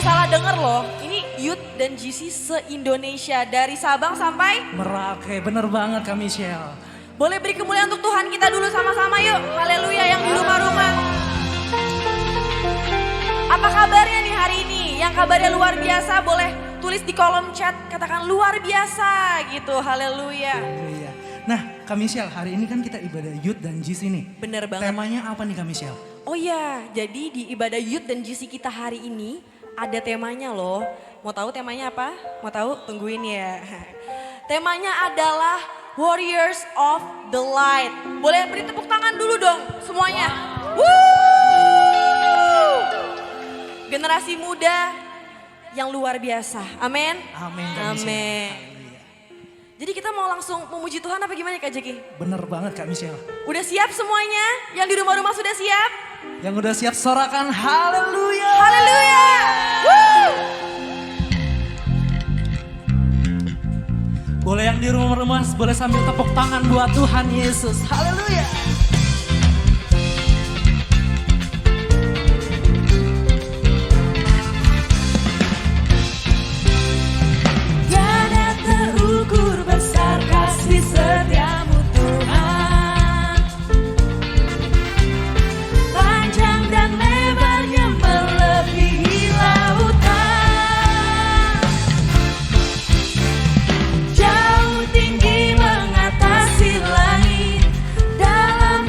Nggak salah denger loh, ini Youth dan GC se-Indonesia dari Sabang sampai Merauke, bener banget Kak Michelle. boleh beri kemuliaan untuk Tuhan kita dulu sama-sama yuk. Haleluya yang di rumah-rumah. Apa kabarnya nih hari ini? Yang kabarnya luar biasa boleh tulis di kolom chat, katakan luar biasa gitu. Haleluya. Haleluya. Nah Kak Michelle, hari ini kan kita ibadah Youth dan GC nih. Bener banget. Temanya apa nih Kak Michelle? Oh iya, jadi di ibadah Youth dan GC kita hari ini ada temanya loh. Mau tahu temanya apa? Mau tahu? Tungguin ya. Temanya adalah Warriors of the Light. Boleh beri tepuk tangan dulu dong semuanya. Woo! Generasi muda yang luar biasa. Amin. Amin Kak Michelle. Amin. Haleluya. Jadi kita mau langsung memuji Tuhan apa gimana Kak Jeki? Bener banget Kak Michelle. Udah siap semuanya? Yang di rumah-rumah sudah siap? Yang udah siap sorakan haleluya. Haleluya. Woo! Boleh yang di rumah-rumah boleh sambil tepuk tangan buat Tuhan Yesus. Haleluya. Tiada terukur besar kasih setiamu Tuhan. Panjang dan lebarnya melebihi lautan. Jauh tinggi mengatasi langit. Dalam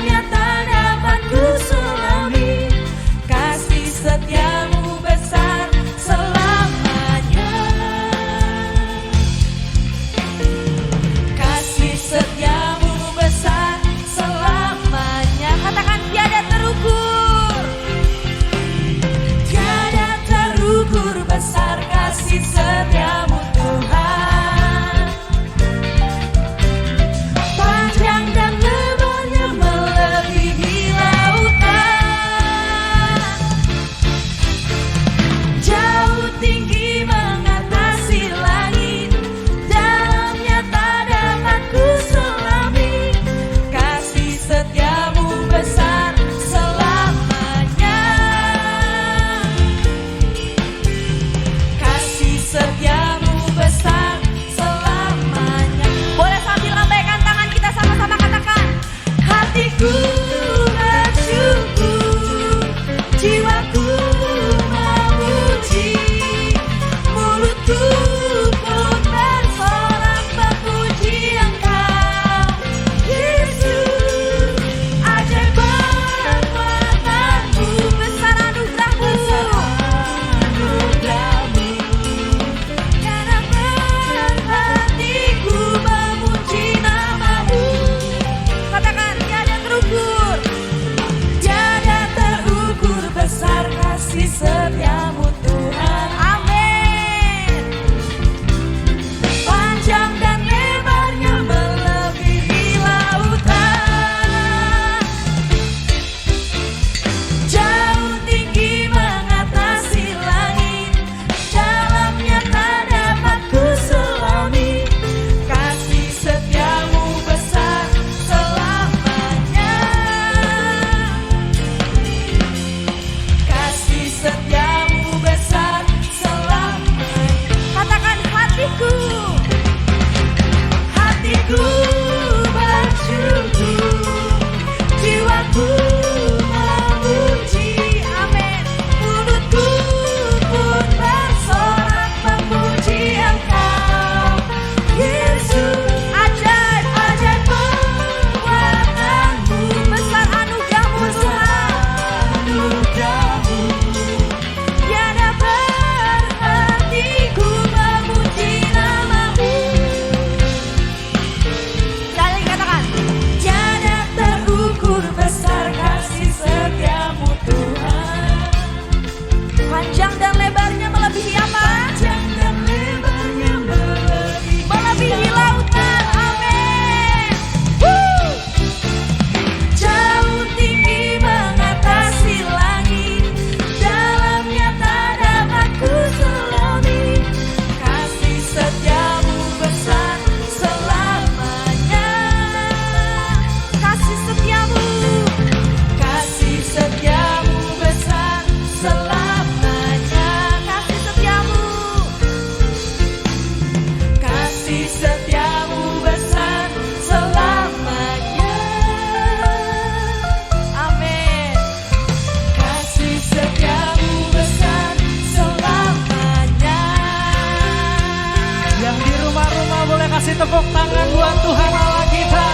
tepuk tangan buat Tuhan Allah kita.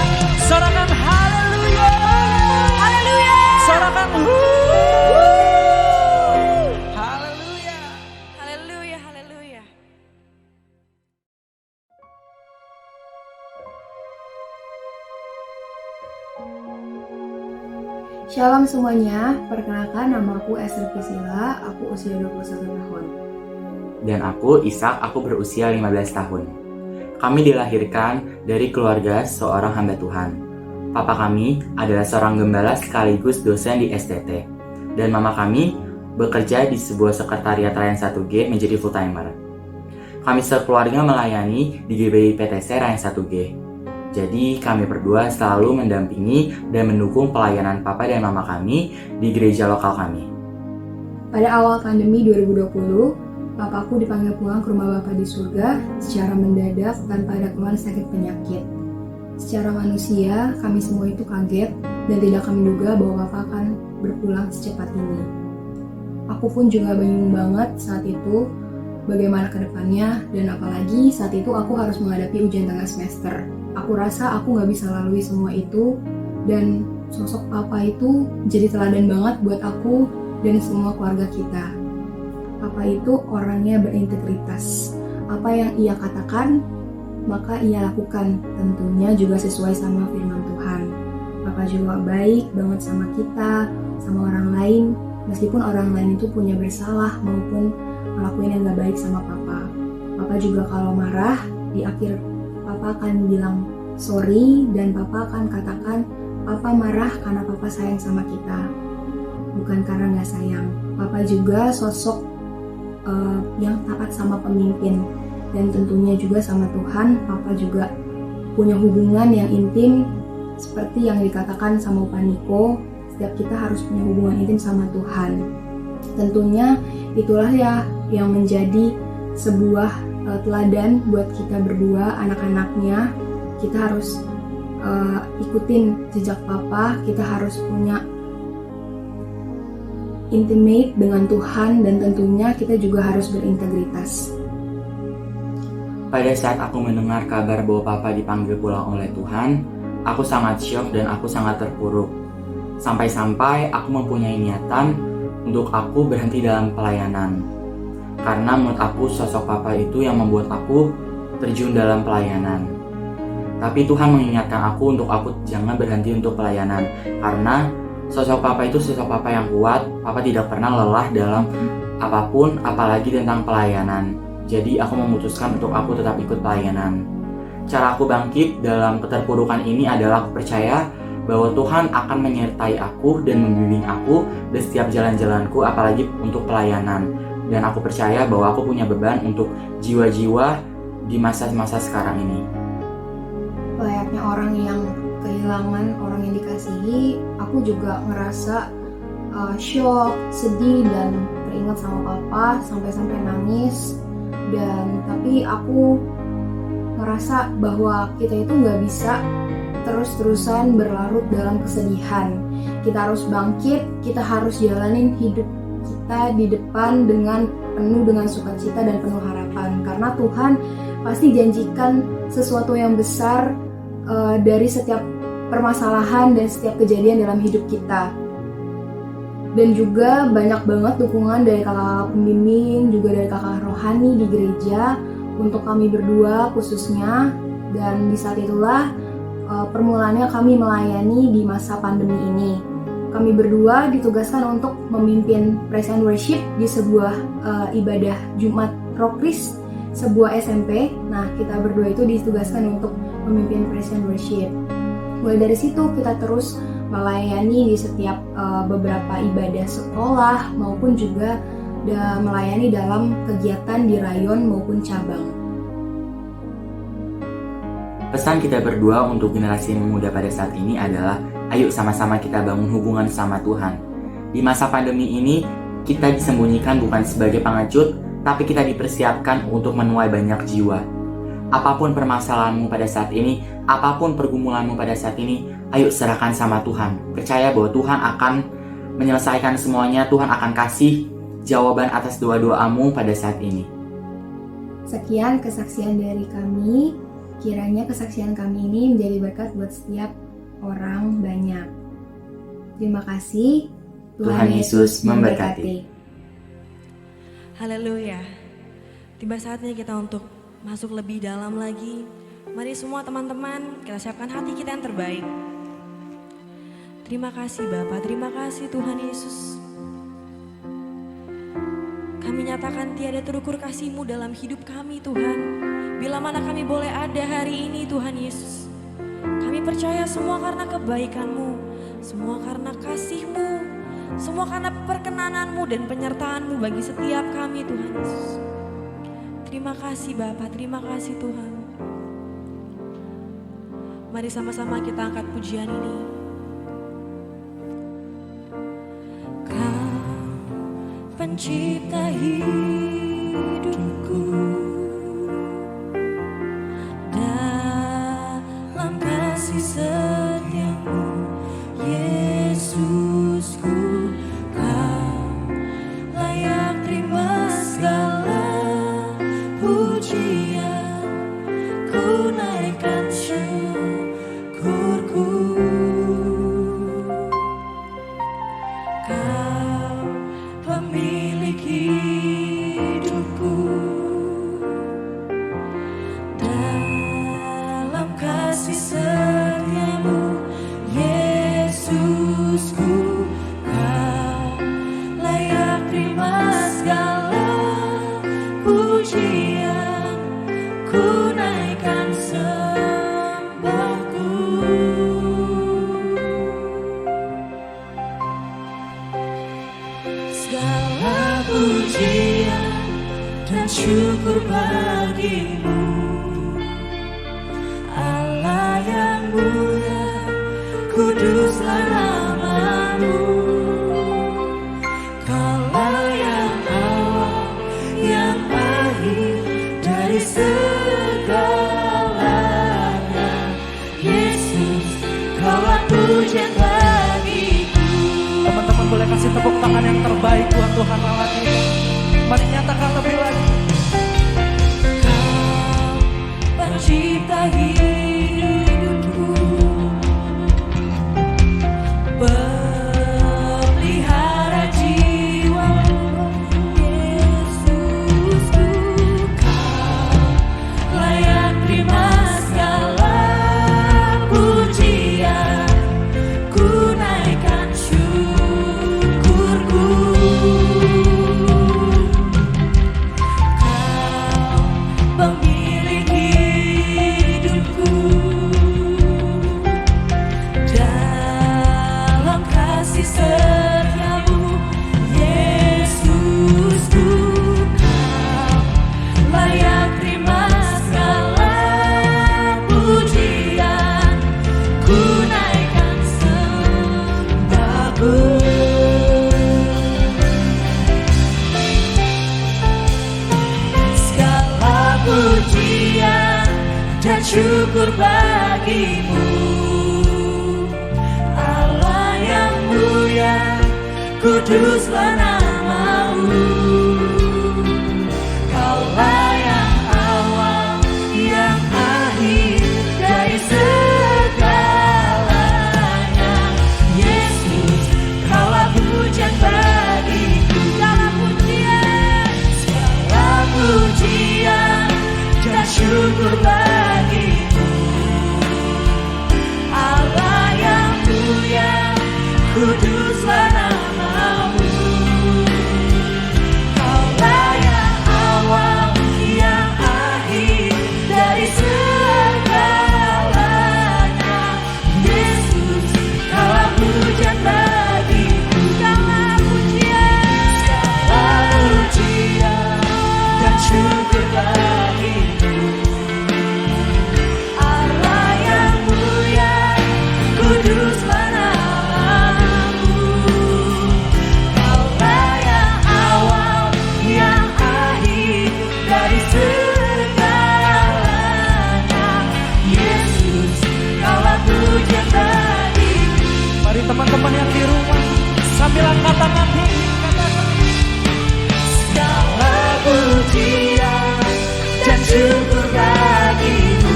Sorakan haleluya. Haleluya. Sorakan haleluya. Haleluya, haleluya. Shalom semuanya, perkenalkan nama aku Esther Priscilla, aku usia 21 tahun. Dan aku, Ishak, aku berusia 15 tahun. Kami dilahirkan dari keluarga seorang hamba Tuhan. Papa kami adalah seorang gembala sekaligus dosen di STT. Dan mama kami bekerja di sebuah sekretariat Rayan 1G menjadi full-timer. Kami sekeluarga melayani di GBI PTC Rayan 1G. Jadi kami berdua selalu mendampingi dan mendukung pelayanan papa dan mama kami di gereja lokal kami. Pada awal pandemi 2020, papaku dipanggil pulang ke rumah Bapa di surga secara mendadak tanpa ada keluhan sakit penyakit. Secara manusia, kami semua itu kaget dan tidak kami duga bahwa Papa akan berpulang secepat ini. Aku pun juga bingung banget saat itu bagaimana ke depannya, dan apalagi saat itu aku harus menghadapi ujian tengah semester. Aku rasa aku gak bisa lalui semua itu, dan sosok Papa itu jadi teladan banget buat aku dan semua keluarga kita. Papa itu orangnya berintegritas. Apa yang ia katakan, maka ia lakukan. Tentunya juga sesuai sama firman Tuhan. Papa juga baik banget sama kita, sama orang lain, meskipun orang lain itu punya bersalah maupun ngelakuin yang gak baik sama Papa. Papa juga kalau marah, di akhir Papa akan bilang sorry, dan Papa akan katakan Papa marah karena Papa sayang sama kita, bukan karena gak sayang. Papa juga sosok yang taat sama pemimpin, dan tentunya juga sama Tuhan. Papa juga punya hubungan yang intim seperti yang dikatakan sama Pak Niko, setiap kita harus punya hubungan intim sama Tuhan. Tentunya itulah ya yang menjadi sebuah teladan buat kita berdua, anak-anaknya. Kita harus ikutin jejak Papa, kita harus punya intimate dengan Tuhan, dan tentunya kita juga harus berintegritas. Pada saat aku mendengar kabar bahwa papa dipanggil pulang oleh Tuhan, aku sangat syok dan aku sangat terpuruk. Sampai-sampai aku mempunyai niatan untuk aku berhenti dalam pelayanan. Karena menurut aku sosok papa itu yang membuat aku terjun dalam pelayanan. Tapi Tuhan mengingatkan aku untuk aku jangan berhenti untuk pelayanan, karena sosok papa itu sosok papa yang kuat. Papa tidak pernah lelah dalam apapun, apalagi tentang pelayanan. Jadi aku memutuskan untuk aku tetap ikut pelayanan. Cara aku bangkit dalam keterpurukan ini adalah aku percaya bahwa Tuhan akan menyertai aku dan membimbing aku di setiap jalan-jalanku, apalagi untuk pelayanan. Dan aku percaya bahwa aku punya beban untuk jiwa-jiwa di masa-masa sekarang ini. Layaknya orang yang kehilangan orang yang dikasihi, aku juga ngerasa shock, sedih, dan teringat sama Papa sampai-sampai nangis. Dan tapi aku ngerasa bahwa kita itu nggak bisa terus-terusan berlarut dalam kesedihan. Kita harus bangkit, kita harus jalanin hidup kita di depan dengan penuh dengan sukacita dan penuh harapan. Karena Tuhan pasti janjikan sesuatu yang besar dari setiap permasalahan dan setiap kejadian dalam hidup kita. Dan juga banyak banget dukungan dari kakak pembimbing, juga dari kakak rohani di gereja untuk kami berdua khususnya. Dan di saat itulah permulaannya kami melayani di masa pandemi ini. Kami berdua ditugaskan untuk memimpin praise and worship di sebuah ibadah Jumat Rokris, sebuah SMP. Nah, kita berdua itu ditugaskan untuk memimpin praise and worship. Mulai dari situ kita terus melayani di setiap beberapa ibadah sekolah maupun juga melayani dalam kegiatan di rayon maupun cabang. Pesan kita berdua untuk generasi muda pada saat ini adalah ayo sama-sama kita bangun hubungan sama Tuhan. Di masa pandemi ini kita disembunyikan bukan sebagai pengecut, tapi kita dipersiapkan untuk menuai banyak jiwa. Apapun permasalahanmu pada saat ini, apapun pergumulanmu pada saat ini, ayo serahkan sama Tuhan. Percaya bahwa Tuhan akan menyelesaikan semuanya. Tuhan akan kasih jawaban atas doa-doamu pada saat ini. Sekian kesaksian dari kami. Kiranya kesaksian kami ini menjadi berkat buat setiap orang banyak. Terima kasih. Tuhan Yesus memberkati. Haleluya. Tiba saatnya kita untuk masuk lebih dalam lagi. Mari semua teman-teman, kita siapkan hati kita yang terbaik. Terima kasih Bapa, terima kasih Tuhan Yesus. Kami nyatakan tiada terukur kasih-Mu dalam hidup kami Tuhan. Bila mana kami boleh ada hari ini Tuhan Yesus. Kami percaya semua karena kebaikan-Mu, semua karena kasih-Mu, semua karena perkenanan-Mu dan penyertaan-Mu bagi setiap kami Tuhan Yesus. Terima kasih Bapa, terima kasih Tuhan. Mari sama-sama kita angkat pujian ini. Kau pencipta hidupku, dalam kasih setiamu Yesusku, kau layak terima segala pujian, ku naikkan syukurku. Kau pemilik hidupku, dalam kasih setiamu Yesusku, kau layak terima segala pujian, ku naikkan sembahku. Segala pujian dan syukur bagimu, Allah yang mulia, kuduslah nama-Mu. Kaulah yang awal, yang akhir dari segalanya. Yesus, Kaulah pujian bagiku. Teman-teman boleh kasih tepuk tangan yang terbaik buat Tuhan Allah kita. Mari nyatakan lebih lagi. Kau pencipta hidupku, pelihara jiwaku Yesusku, kau layak terima segala pujian, ku naikkan syukurku. Kau pemilik hidupku, dalam kasih setiamu Yesusku, kau layak terima segala pujian, ku naikkan sembahku. Segala pujian dan syukur bagimu, Allah yang mulia, kuduslah nama-Mu. Kaulah yang awal, yang akhir dari segalanya. Yesus, Kaulah pujian bagiku. Segala pujian dan syukur bagimu, Allah yang mulia, kuduslah nama-Mu. Kaulah yang awal, yang akhir dari segalanya. Yesus, Kaulah pujian bagiku. Segala pujian dan syukur bagimu, Allah yang mulia, kuduslah nama-Mu. Kaulah yang awal, yang akhir dari segalanya. Yesus, Kaulah pujian bagiku. Mari teman-teman yang di rumah sambil angkat tangan ini katakan. Segala pujian dan syukur bagimu,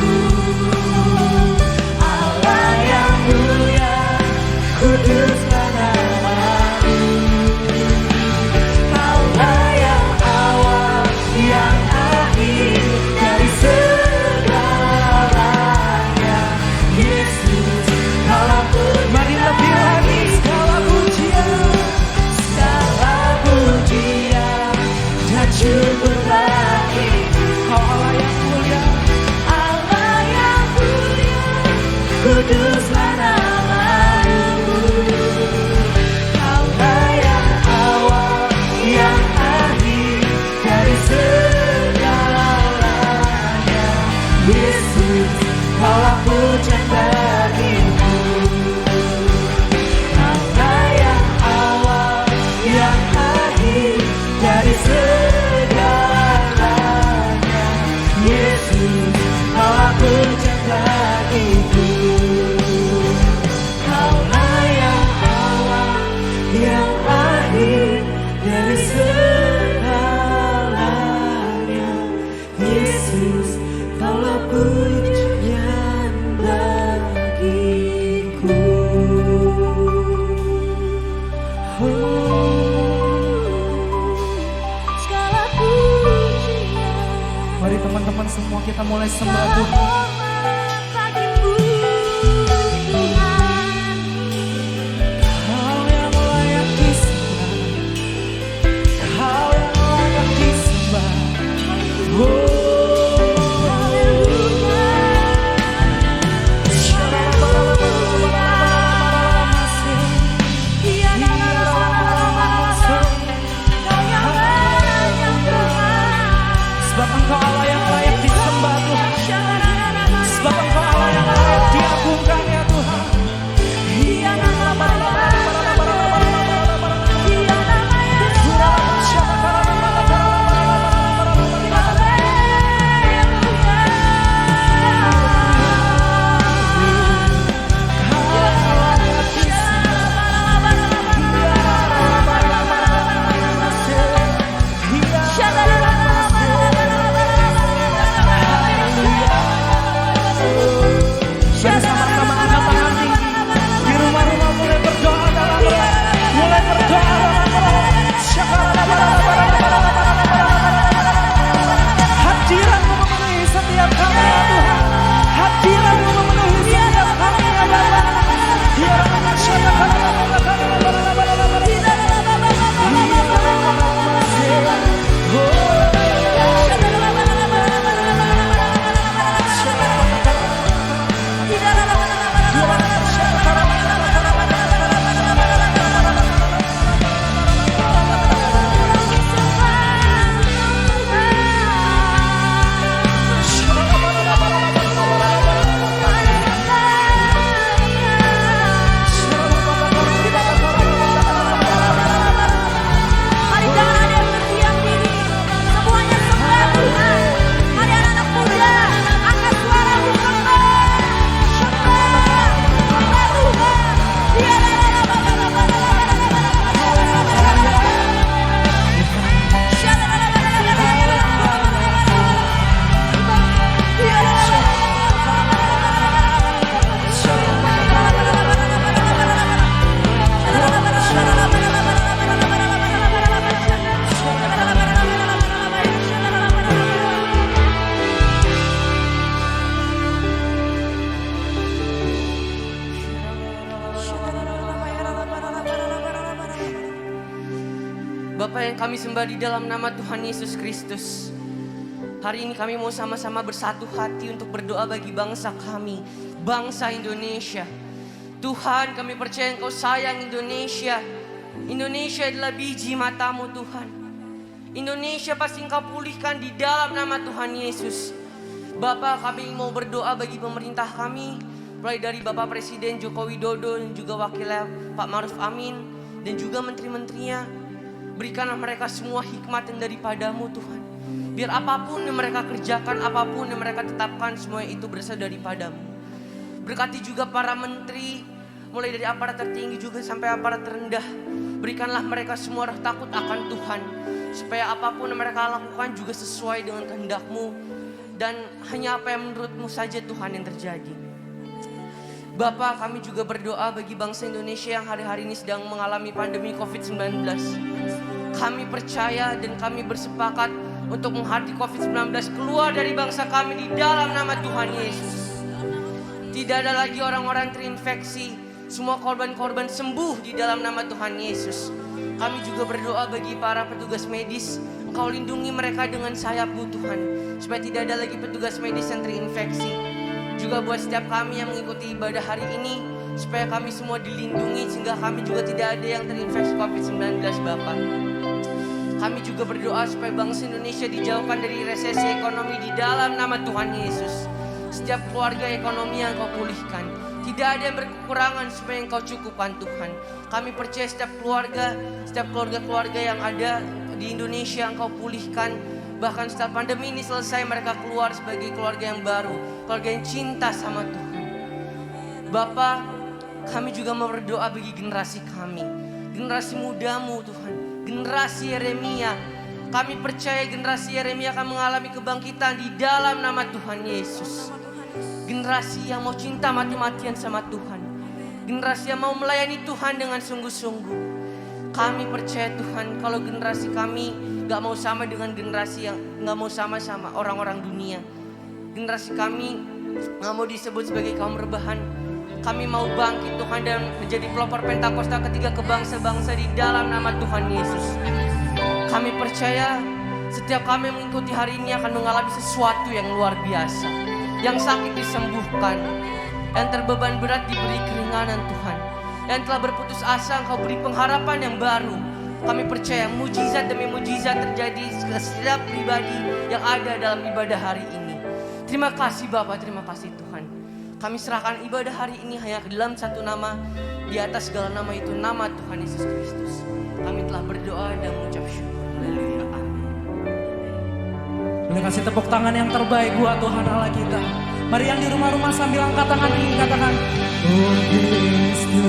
teman-teman semua kita mulai sembah Tuhan. Kau yang layak disembah, Kau yang layak disembah. Sebab Engkau Allah yang layak disembah Tuhan. Sebab Engkau Allah yang layak diagungkan ya Tuhan. Bersama-sama angkat tangan tinggi. Di rumah-rumah mulai berdoa dalam roh. Mulai berdoa dalam roh. Hadirat-Mu memenuhi setiap kami ya Tuhan. Hadirat-Mu memenuhi setiap kami ya Bapa. Bapa yang kami sembah di dalam nama Tuhan Yesus Kristus. Hari ini kami mau sama-sama bersatu hati untuk berdoa bagi bangsa kami, bangsa Indonesia. Tuhan, kami percaya Engkau sayang Indonesia. Indonesia adalah biji mata-Mu Tuhan. Indonesia pasti Engkau pulihkan di dalam nama Tuhan Yesus. Bapa, kami mau berdoa bagi pemerintah kami, mulai dari Bapak Presiden Joko Widodo dan juga wakilnya Pak Maruf Amin dan juga menteri-menterinya. Berikanlah mereka semua hikmat yang daripada-Mu Tuhan. Biar apapun yang mereka kerjakan, apapun yang mereka tetapkan, semua itu berasal daripada-Mu. Berkati juga para menteri, mulai dari aparat tertinggi juga sampai aparat terendah. Berikanlah mereka semua roh takut akan Tuhan. Supaya apapun yang mereka lakukan juga sesuai dengan kehendak-Mu. Dan hanya apa yang menurut-Mu saja Tuhan yang terjadi. Bapa, kami juga berdoa bagi bangsa Indonesia yang hari-hari ini sedang mengalami pandemi COVID-19. Kami percaya dan kami bersepakat untuk menghadapi COVID-19 keluar dari bangsa kami di dalam nama Tuhan Yesus. Tidak ada lagi orang-orang terinfeksi. Semua korban-korban sembuh di dalam nama Tuhan Yesus. Kami juga berdoa bagi para petugas medis. Engkau lindungi mereka dengan sayap-Mu Tuhan. Supaya tidak ada lagi petugas medis yang terinfeksi. Juga buat setiap kami yang mengikuti ibadah hari ini. Supaya kami semua dilindungi sehingga kami juga tidak ada yang terinfeksi COVID-19 Bapak. Kami juga berdoa supaya bangsa Indonesia dijauhkan dari resesi ekonomi di dalam nama Tuhan Yesus. Setiap keluarga ekonomi yang Engkau pulihkan. Tidak ada yang berkekurangan supaya Engkau cukupkan Tuhan. Kami percaya setiap keluarga-keluarga yang ada di Indonesia Engkau pulihkan. Bahkan setelah pandemi ini selesai mereka keluar sebagai keluarga yang baru. Keluarga yang cinta sama Tuhan. Bapa, kami juga mau berdoa bagi generasi kami. Generasi muda-Mu Tuhan. Generasi Yeremia. Kami percaya generasi Yeremia akan mengalami kebangkitan di dalam nama Tuhan Yesus. Generasi yang mau cinta mati-matian sama Tuhan. Generasi yang mau melayani Tuhan dengan sungguh-sungguh. Kami percaya Tuhan, kalau generasi kami gak mau sama dengan generasi yang gak mau sama-sama orang-orang dunia. Generasi kami gak mau disebut sebagai kaum rebahan. Kami mau bangkit Tuhan dan menjadi pelopor Pentakosta ketiga ke bangsa-bangsa di dalam nama Tuhan Yesus. Kami percaya setiap kami mengikuti hari ini akan mengalami sesuatu yang luar biasa. Yang sakit disembuhkan, yang terbeban berat diberi keringanan Tuhan. Yang telah berputus asa Engkau beri pengharapan yang baru. Kami percaya mujizat demi mujizat terjadi ke setiap pribadi yang ada dalam ibadah hari ini. Terima kasih Bapa, terima kasih Tuhan. Kami serahkan ibadah hari ini hanya ke dalam satu nama, di atas segala nama itu nama Tuhan Yesus Kristus. Kami telah berdoa dan mengucap syukur. Haleluya. Amin. Boleh kasih tepuk tangan yang terbaik buat Tuhan Allah kita. Mari yang di rumah-rumah sambil angkat tangan ini katakan, oh, bless the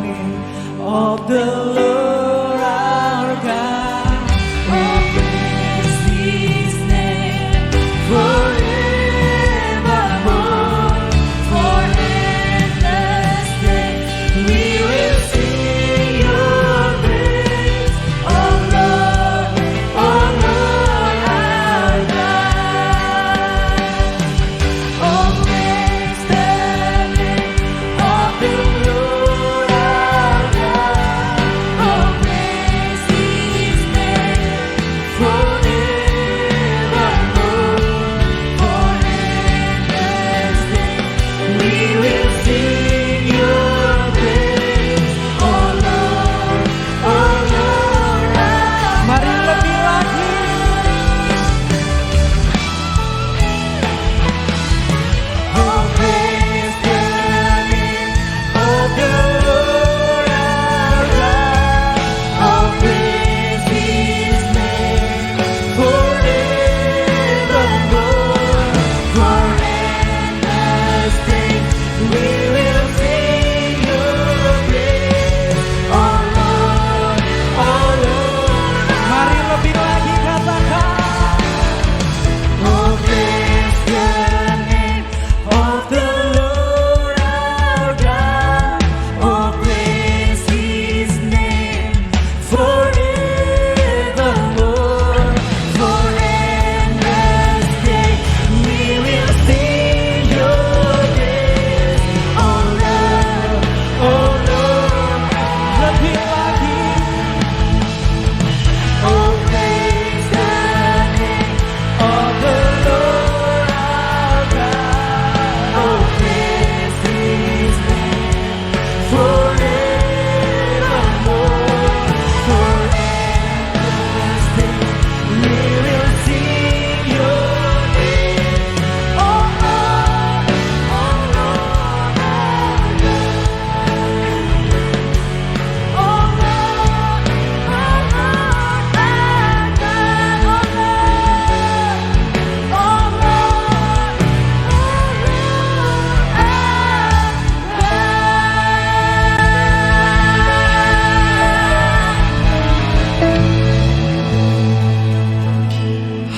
name of the Lord our God. Oh, bless His name forevermore. For endless days we will sing your praise. Oh Lord, our God. Oh, bless the name of the Lord our God. Oh, bless His name forevermore. For endless days we will sing your praise. Oh Lord, our God. Mari lebih lagi. Oh, bless the name of the Lord our God. Oh, bless His name forevermore. For endless days we will sing your praise. Oh Lord, oh Lord. Mari lebih lagi katakan. Oh, bless the name of the Lord our God. Oh, bless His name forevermore. For endless days we will sing your praise. Oh Lord, oh Lord. Lebih lagi. Oh, praise the name of the Lord our God. Oh, bless His name forevermore. For endless days we will sing your praise. Oh Lord, oh Lord our God. Oh Lord, our God.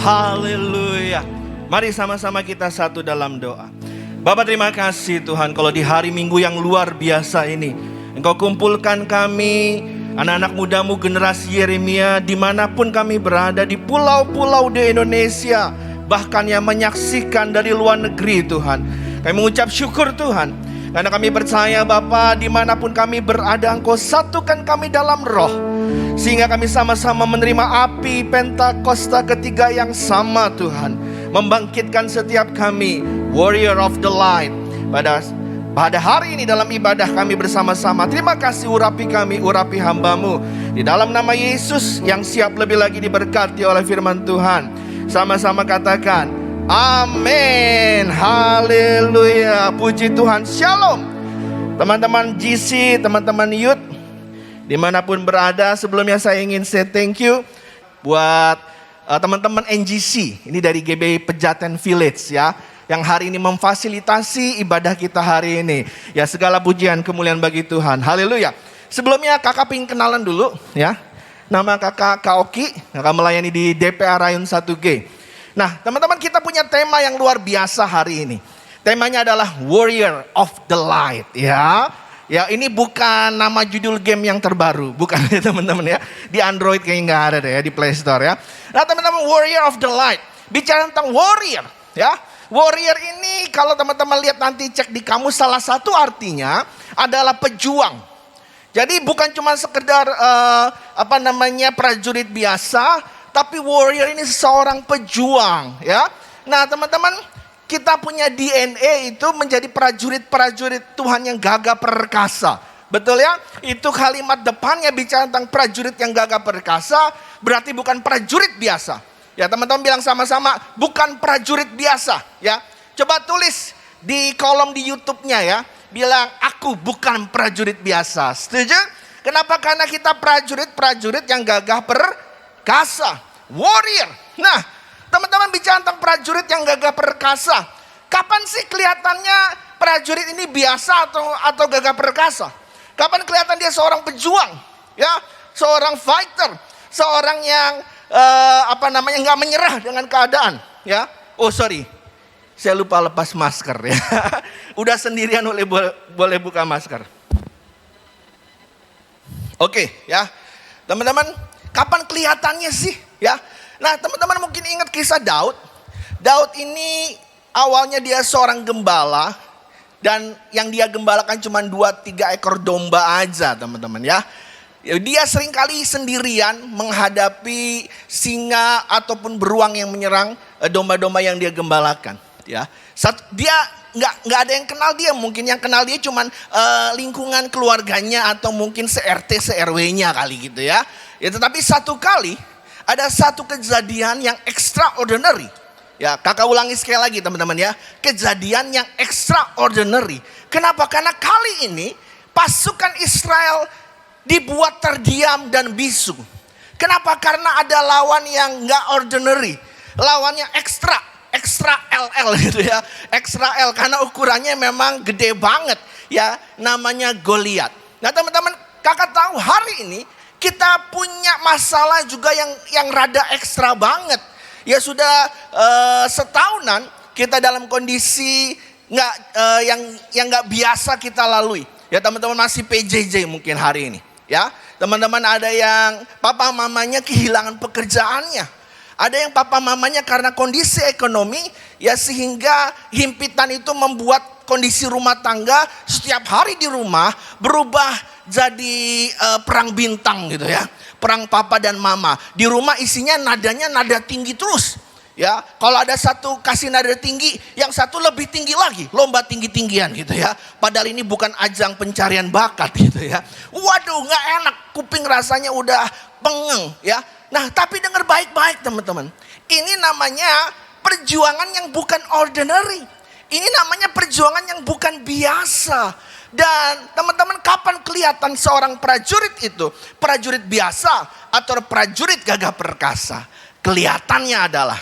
Haleluya. Mari sama-sama kita satu dalam doa. Bapak, terima kasih Tuhan kalau di hari Minggu yang luar biasa ini Engkau kumpulkan kami, anak-anak mudamu generasi Yeremia, dimanapun kami berada, di pulau-pulau di Indonesia, bahkan yang menyaksikan dari luar negeri Tuhan. Kami mengucap syukur Tuhan, karena kami percaya Bapa, dimanapun kami berada Engkau satukan kami dalam roh, sehingga kami sama-sama menerima api Pentakosta ketiga yang sama Tuhan, membangkitkan setiap kami warrior of the light pada hari ini dalam ibadah kami bersama-sama. Terima kasih, urapi kami, urapi hamba-Mu di dalam nama Yesus yang siap lebih lagi diberkati oleh firman Tuhan. Sama-sama katakan amin. Haleluya. Puji Tuhan. Shalom teman-teman GC, teman-teman youth dimanapun berada. Sebelumnya saya ingin say thank you buat teman-teman NGC ini dari GB Pejaten Village ya, yang hari ini memfasilitasi ibadah kita hari ini. Ya, segala pujian kemuliaan bagi Tuhan. Haleluya. Sebelumnya kakak pengen kenalan dulu ya. Nama kakak Kak Oki, kakak melayani di DPA Rayun 1G. Nah teman-teman, kita punya tema yang luar biasa hari ini. Temanya adalah Warrior of the Light ya. Ya, ini bukan nama judul game yang terbaru, bukan ya teman-teman ya. Di Android kayaknya nggak ada deh ya, di Play Store ya. Nah teman-teman, Warrior of the Light. Bicara tentang warrior ya. Warrior ini kalau teman-teman lihat nanti cek di kamus, salah satu artinya adalah pejuang. Jadi bukan cuma sekedar prajurit biasa, tapi warrior ini seorang pejuang ya. Nah teman-teman, kita punya DNA itu menjadi prajurit-prajurit Tuhan yang gagah perkasa. Betul ya? Itu kalimat depannya bicara tentang prajurit yang gagah perkasa, berarti bukan prajurit biasa. Ya teman-teman bilang sama-sama, bukan prajurit biasa ya. Coba tulis di kolom di YouTube-nya ya, bilang aku bukan prajurit biasa. Setuju? Kenapa? Karena kita prajurit-prajurit yang gagah perkasa. Warrior. Nah, teman-teman bicara tentang prajurit yang gagah perkasa. Kapan sih kelihatannya prajurit ini biasa atau gagah perkasa? Kapan kelihatan dia seorang pejuang? Ya, seorang fighter, seorang yang nggak menyerah dengan keadaan. Ya, oh sorry, saya lupa lepas masker ya. Udah sendirian boleh buka masker. Oke, ya, teman-teman, kapan kelihatannya sih? Ya. Nah teman-teman mungkin ingat kisah Daud. Daud ini awalnya dia seorang gembala. Dan yang dia gembalakan cuma 2-3 ekor domba aja teman-teman ya. Dia seringkali sendirian menghadapi singa ataupun beruang yang menyerang domba-domba yang dia gembalakan. Ya, dia nggak ada yang kenal dia. Mungkin yang kenal dia cuma lingkungan keluarganya atau mungkin se-RT se-RW-nya kali gitu ya. Ya tetapi satu kali ada satu kejadian yang extraordinary. Ya, kakak ulangi sekali lagi teman-teman ya. Kejadian yang extraordinary. Kenapa? Karena kali ini pasukan Israel dibuat terdiam dan bisu. Kenapa? Karena ada lawan yang nggak ordinary. Lawannya extra LL gitu ya. Extra L karena ukurannya memang gede banget ya. Namanya Goliat. Nah teman-teman, kakak tahu hari ini kita punya masalah juga yang rada ekstra banget. Ya sudah setahunan kita dalam kondisi yang nggak biasa kita lalui. Ya teman-teman, masih PJJ mungkin hari ini. Ya teman-teman, ada yang papa mamanya kehilangan pekerjaannya. Ada yang papa mamanya karena kondisi ekonomi ya sehingga himpitan itu membuat kondisi rumah tangga setiap hari di rumah berubah jadi perang bintang gitu ya. Perang papa dan mama. Di rumah isinya nadanya nada tinggi terus. Ya, kalau ada satu kasih nada tinggi, yang satu lebih tinggi lagi, lomba tinggi-tinggian gitu ya. Padahal ini bukan ajang pencarian bakat gitu ya. Waduh, nggak enak, kuping rasanya udah pengeng ya. Nah, tapi dengar baik-baik teman-teman. Ini namanya perjuangan yang bukan ordinary. Ini namanya perjuangan yang bukan biasa. Dan teman-teman, kapan kelihatan seorang prajurit itu prajurit biasa atau prajurit gagah perkasa? Kelihatannya adalah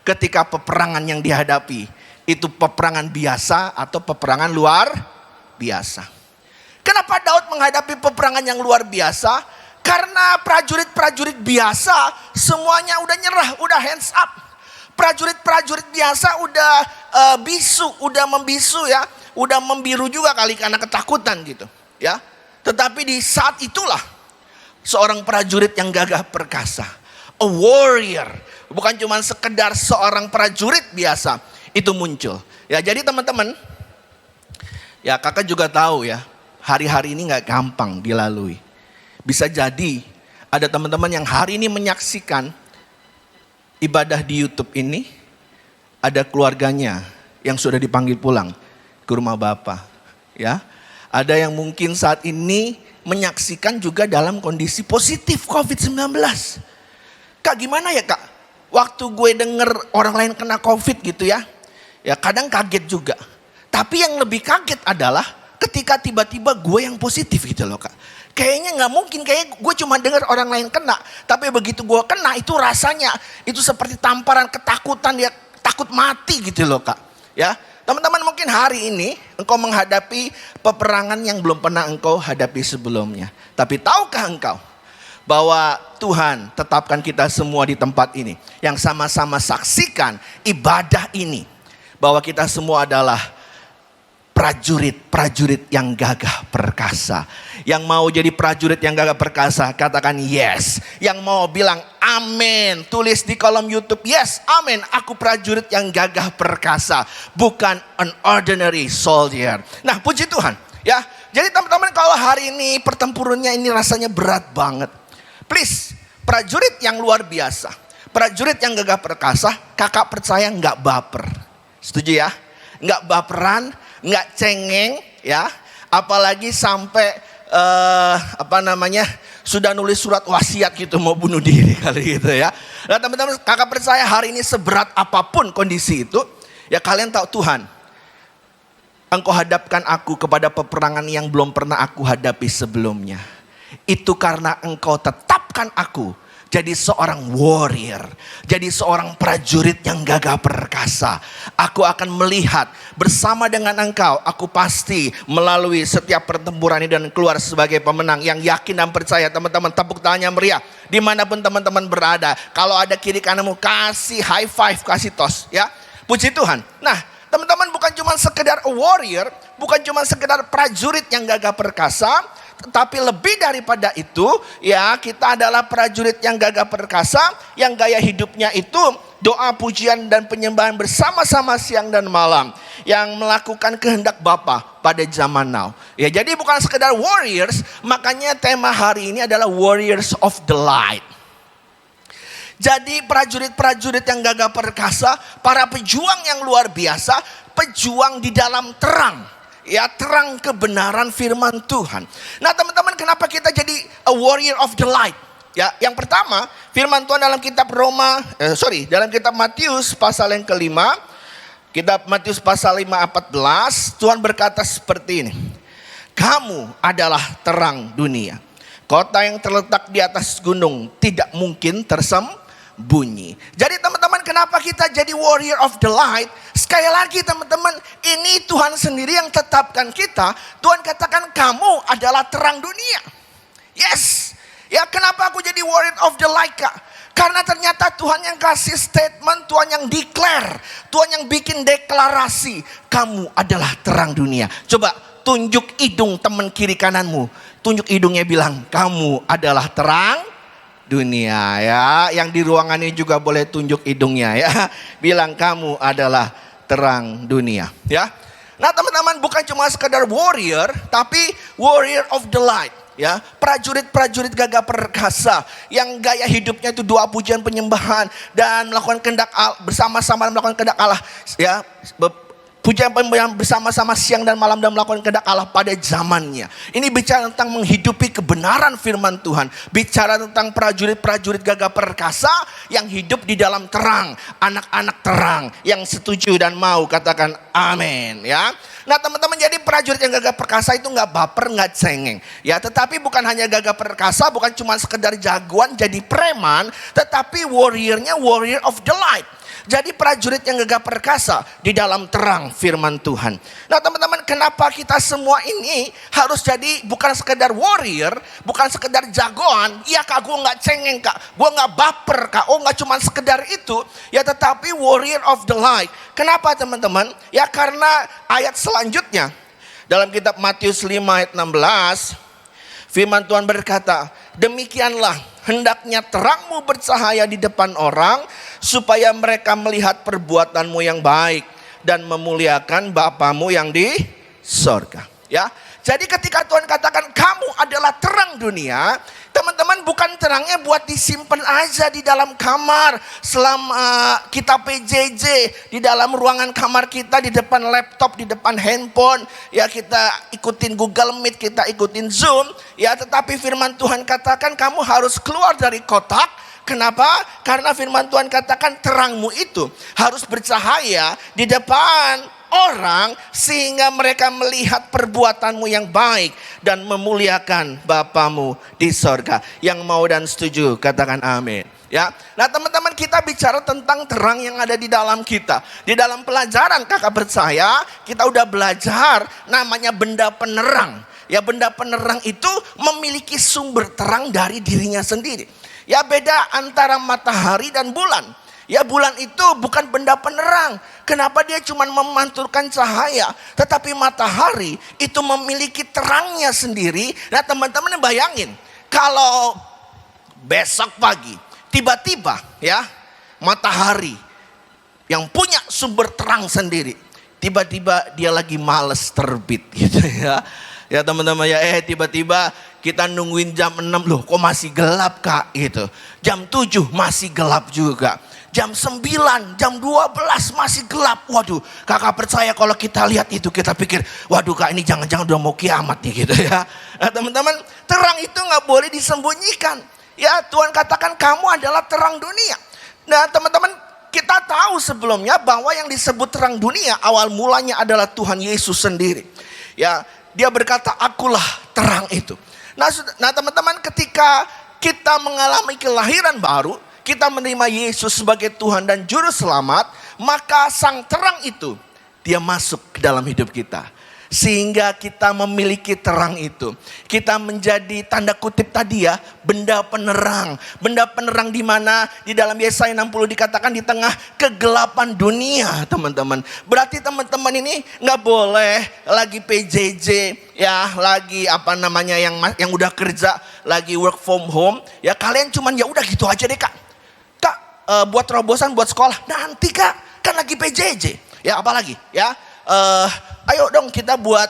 ketika peperangan yang dihadapi itu peperangan biasa atau peperangan luar biasa. Kenapa Daud menghadapi peperangan yang luar biasa? Karena prajurit-prajurit biasa semuanya udah nyerah, udah hands up. Prajurit-prajurit biasa udah bisu, udah membisu ya. Udah membiru juga kali karena ketakutan gitu ya. Tetapi di saat itulah seorang prajurit yang gagah perkasa, a warrior, bukan cuma sekedar seorang prajurit biasa, itu muncul. Ya jadi teman-teman, ya kakak juga tahu ya, hari-hari ini gak gampang dilalui. Bisa jadi ada teman-teman yang hari ini menyaksikan ibadah di YouTube ini, ada keluarganya yang sudah dipanggil pulang ke rumah Bapak, ya. Ada yang mungkin saat ini menyaksikan juga dalam kondisi positif COVID-19. Kak, gimana ya Kak? Waktu gue denger orang lain kena COVID gitu ya, ya kadang kaget juga. Tapi yang lebih kaget adalah ketika tiba-tiba gue yang positif gitu loh Kak. Kayaknya gak mungkin, kayak gue cuma dengar orang lain kena. Tapi begitu gue kena itu rasanya, itu seperti tamparan ketakutan, ya takut mati gitu loh Kak. Ya. Teman-teman, mungkin hari ini engkau menghadapi peperangan yang belum pernah engkau hadapi sebelumnya. Tapi tahukah engkau bahwa Tuhan tetapkan kita semua di tempat ini yang sama-sama saksikan ibadah ini. Bahwa kita semua adalah prajurit-prajurit yang gagah perkasa. Yang mau jadi prajurit yang gagah perkasa, katakan yes. Yang mau bilang amin, tulis di kolom YouTube, yes, amin, aku prajurit yang gagah perkasa, bukan an ordinary soldier. Nah, puji Tuhan, ya. Jadi teman-teman, kalau hari ini pertempurannya ini rasanya berat banget, please, prajurit yang luar biasa, prajurit yang gagah perkasa, kakak percaya nggak baper. Setuju ya? Nggak baperan, nggak cengeng, ya. Apalagi sampai sudah nulis surat wasiat gitu, mau bunuh diri kali gitu ya. Nah teman-teman, kakak percaya hari ini seberat apapun kondisi itu, ya kalian tahu Tuhan, Engkau hadapkan aku kepada peperangan yang belum pernah aku hadapi sebelumnya. Itu karena Engkau tetapkan aku jadi seorang warrior, jadi seorang prajurit yang gagah perkasa. Aku akan melihat bersama dengan Engkau, aku pasti melalui setiap pertempuran ini dan keluar sebagai pemenang. Yang yakin dan percaya, teman-teman, tepuk tangannya meriah. Dimanapun teman-teman berada, kalau ada kiri kananmu, kasih high five, kasih tos, ya. Puji Tuhan. Nah, teman-teman, bukan cuma sekedar warrior, bukan cuma sekedar prajurit yang gagah perkasa, tetapi lebih daripada itu, ya, kita adalah prajurit yang gagah perkasa, yang gaya hidupnya itu doa, pujian, dan penyembahan bersama-sama siang dan malam, yang melakukan kehendak Bapa pada zaman now. Ya, jadi bukan sekedar warriors, makanya tema hari ini adalah Warriors of the Light. Jadi prajurit-prajurit yang gagah perkasa, para pejuang yang luar biasa, pejuang di dalam terang. Ya, terang kebenaran firman Tuhan. Nah teman-teman, kenapa kita jadi a warrior of the light? Ya, yang pertama, firman Tuhan dalam kitab dalam kitab Matius pasal yang kelima, kitab Matius pasal 5:14, Tuhan berkata seperti ini. Kamu adalah terang dunia. Kota yang terletak di atas gunung tidak mungkin tersembunyi. Jadi teman-teman, kenapa kita jadi warrior of the light? Sekali lagi teman-teman, ini Tuhan sendiri yang tetapkan kita. Tuhan katakan kamu adalah terang dunia. Yes. Ya, kenapa aku jadi warrior of the light, Kak? Karena ternyata Tuhan yang kasih statement, Tuhan yang declare, Tuhan yang bikin deklarasi, kamu adalah terang dunia. Coba tunjuk hidung teman kiri kananmu. Tunjuk hidungnya, bilang kamu adalah terang dunia, ya. Yang di ruangan ini juga boleh tunjuk hidungnya, ya. Bilang kamu adalah terang dunia, ya. Nah teman-teman, bukan cuma sekedar warrior, tapi warrior of the light, ya. Prajurit-prajurit gagah perkasa yang gaya hidupnya itu doa, pujian, penyembahan, dan melakukan kehendak Allah, bersama-sama melakukan kehendak Allah, ya. Pujian penyembahan bersama-sama siang dan malam dan melakukan kehendak Allah pada zamannya. Ini bicara tentang menghidupi kebenaran firman Tuhan. Bicara tentang prajurit-prajurit gagah perkasa yang hidup di dalam terang. Anak-anak terang yang setuju dan mau katakan amin, ya. Nah teman-teman, jadi prajurit yang gagah perkasa itu gak baper, gak cengeng, ya. Tetapi bukan hanya gagah perkasa, bukan cuma sekedar jagoan jadi preman, tetapi warriornya warrior of the light. Jadi prajurit yang gagah perkasa di dalam terang firman Tuhan. Nah teman-teman, kenapa kita semua ini harus jadi bukan sekedar warrior, bukan sekedar jagoan. Iya Kak, gue gak cengeng Kak, gue gak baper Kak, oh gak cuma sekedar itu, ya, tetapi warrior of the light. Kenapa teman-teman? Ya karena ayat selanjutnya dalam kitab Matius 5 ayat 16, firman Tuhan berkata, demikianlah hendaknya terangmu bercahaya di depan orang, supaya mereka melihat perbuatanmu yang baik dan memuliakan Bapamu yang di sorga. Ya, jadi ketika Tuhan katakan kamu adalah terang dunia, teman-teman, bukan terangnya buat disimpan aja di dalam kamar selama kita PJJ, di dalam ruangan kamar kita, di depan laptop, di depan handphone, ya, kita ikutin Google Meet, kita ikutin Zoom, ya. Tetapi firman Tuhan katakan kamu harus keluar dari kotak. Kenapa? Karena firman Tuhan katakan terangmu itu harus bercahaya di depan orang, sehingga mereka melihat perbuatanmu yang baik dan memuliakan Bapamu di sorga. Yang mau dan setuju katakan amin, ya. Nah teman-teman, kita bicara tentang terang yang ada di dalam kita. Di dalam pelajaran kakak percaya, kita udah belajar namanya benda penerang. Ya, benda penerang itu memiliki sumber terang dari dirinya sendiri. Ya, beda antara matahari dan bulan. Ya bulan itu bukan benda penerang. Kenapa dia cuma memantulkan cahaya? Tetapi matahari itu memiliki terangnya sendiri. Nah teman-teman bayangin. Kalau besok pagi tiba-tiba ya matahari yang punya sumber terang sendiri. Tiba-tiba dia lagi males terbit gitu ya. Ya teman-teman ya tiba-tiba kita nungguin jam 6 loh kok masih gelap kak gitu. Jam 7 masih gelap juga. Jam 9, jam 12 masih gelap. Waduh, kakak percaya kalau kita lihat itu kita pikir, waduh kak ini jangan-jangan udah mau kiamat nih gitu ya. Nah teman-teman, terang itu gak boleh disembunyikan. Ya Tuhan katakan kamu adalah terang dunia. Nah teman-teman, kita tahu sebelumnya bahwa yang disebut terang dunia awal mulanya adalah Tuhan Yesus sendiri. Ya, dia berkata akulah terang itu. Nah teman-teman, ketika kita mengalami kelahiran baru, kita menerima Yesus sebagai Tuhan dan Juru Selamat, maka sang terang itu dia masuk ke dalam hidup kita. Sehingga kita memiliki terang itu. Kita menjadi tanda kutip tadi ya, benda penerang. Benda penerang di mana di dalam Yesaya 60 dikatakan di tengah kegelapan dunia teman-teman. Berarti teman-teman ini gak boleh lagi PJJ ya, lagi apa namanya yang udah kerja, lagi work from home. Ya kalian cuman ya udah gitu aja deh kak. Buat terobosan buat sekolah nanti kak, kan lagi PJJ ya, apalagi ya ayo dong kita buat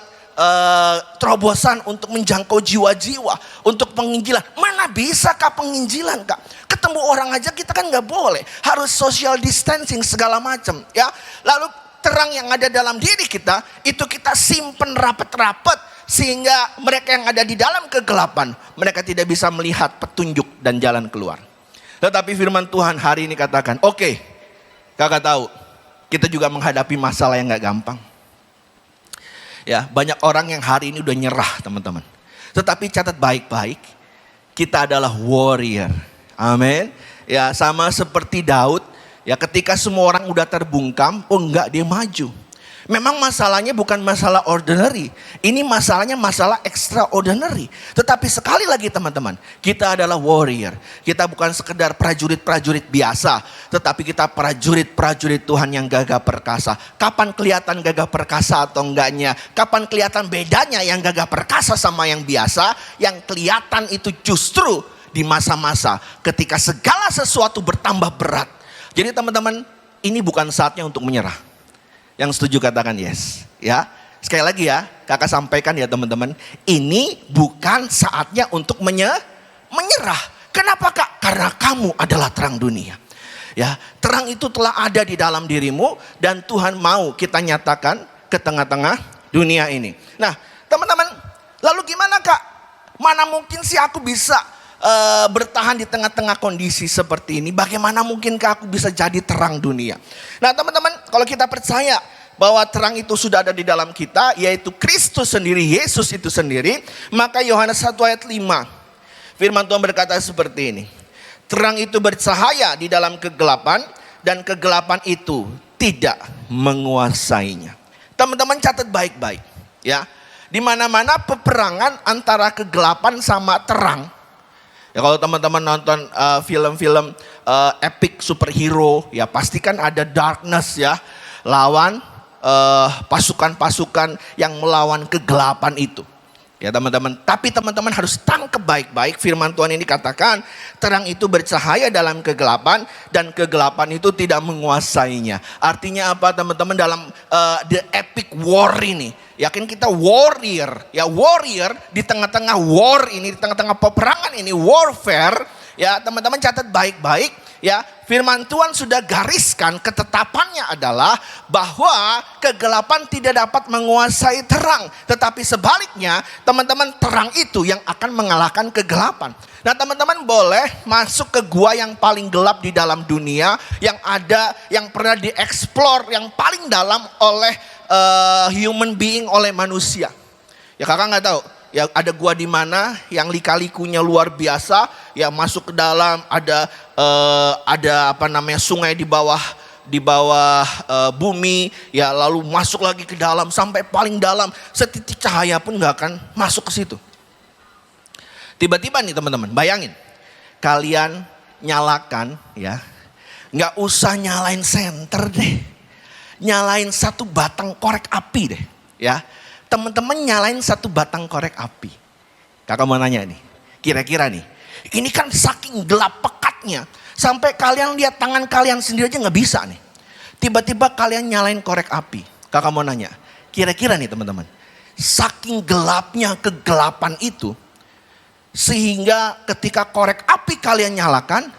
terobosan untuk menjangkau jiwa-jiwa, untuk penginjilan. Mana bisa kak penginjilan kak, ketemu orang aja kita kan nggak boleh, harus social distancing segala macam ya. Lalu terang yang ada dalam diri kita itu kita simpen rapat-rapat sehingga mereka yang ada di dalam kegelapan mereka tidak bisa melihat petunjuk dan jalan keluar. Tetapi firman Tuhan hari ini katakan, oke, kakak tahu, kita juga menghadapi masalah yang gak gampang. Ya, banyak orang yang hari ini udah nyerah teman-teman. Tetapi catat baik-baik, kita adalah warrior. Amin. Ya, sama seperti Daud, ya ketika semua orang udah terbungkam, oh enggak, dia maju. Memang masalahnya bukan masalah ordinary. Ini masalahnya masalah extraordinary. Tetapi sekali lagi teman-teman, kita adalah warrior. Kita bukan sekedar prajurit-prajurit biasa. Tetapi kita prajurit-prajurit Tuhan yang gagah perkasa. Kapan kelihatan gagah perkasa atau enggaknya? Kapan kelihatan bedanya yang gagah perkasa sama yang biasa? Yang kelihatan itu justru di masa-masa ketika segala sesuatu bertambah berat. Jadi teman-teman, ini bukan saatnya untuk menyerah. Yang setuju katakan yes. Ya, sekali lagi ya, kakak sampaikan ya teman-teman, ini bukan saatnya untuk menyerah. Kenapa kak? Karena kamu adalah terang dunia. Ya, terang itu telah ada di dalam dirimu dan Tuhan mau kita nyatakan ke tengah-tengah dunia ini. Nah, teman-teman, lalu gimana kak? Mana mungkin sih aku bisa bertahan di tengah-tengah kondisi seperti ini? Bagaimana mungkinkah aku bisa jadi terang dunia? Nah teman-teman, kalau kita percaya bahwa terang itu sudah ada di dalam kita, yaitu Kristus sendiri, Yesus itu sendiri, maka Yohanes 1 ayat 5 firman Tuhan berkata seperti ini, terang itu bercahaya di dalam kegelapan dan kegelapan itu tidak menguasainya. Teman-teman catat baik-baik ya, di mana-mana peperangan antara kegelapan sama terang. Ya kalau teman-teman nonton film-film epic superhero, ya pasti kan ada darkness ya, lawan pasukan-pasukan yang melawan kegelapan itu. Ya teman-teman, tapi teman-teman harus tangkap baik-baik firman Tuhan ini katakan, terang itu bercahaya dalam kegelapan dan kegelapan itu tidak menguasainya. Artinya apa teman-teman dalam the epic war ini? Yakin kita warrior, ya warrior di tengah-tengah war ini, di tengah-tengah peperangan ini, warfare, ya teman-teman catat baik-baik, ya firman Tuhan sudah gariskan ketetapannya adalah bahwa kegelapan tidak dapat menguasai terang, tetapi sebaliknya teman-teman terang itu yang akan mengalahkan kegelapan. Nah teman-teman boleh masuk ke gua yang paling gelap di dalam dunia, yang ada, yang pernah dieksplor, yang paling dalam oleh human being, oleh manusia. Ya kakak nggak tahu, ya ada gua di mana yang lika-likunya luar biasa, ya masuk ke dalam ada apa namanya sungai di bawah bumi, ya lalu masuk lagi ke dalam sampai paling dalam, setitik cahaya pun nggak akan masuk ke situ. Tiba-tiba nih teman-teman, bayangin kalian nyalakan nggak usah nyalain senter deh. Nyalain satu batang korek api deh. Ya, teman-teman nyalain satu batang korek api. Kakak mau nanya nih, kira-kira nih, ini kan saking gelap pekatnya, sampai kalian lihat tangan kalian sendiri aja nggak bisa nih. Tiba-tiba kalian nyalain korek api. Kakak mau nanya, kira-kira nih teman-teman, saking gelapnya kegelapan itu, sehingga ketika korek api kalian nyalakan,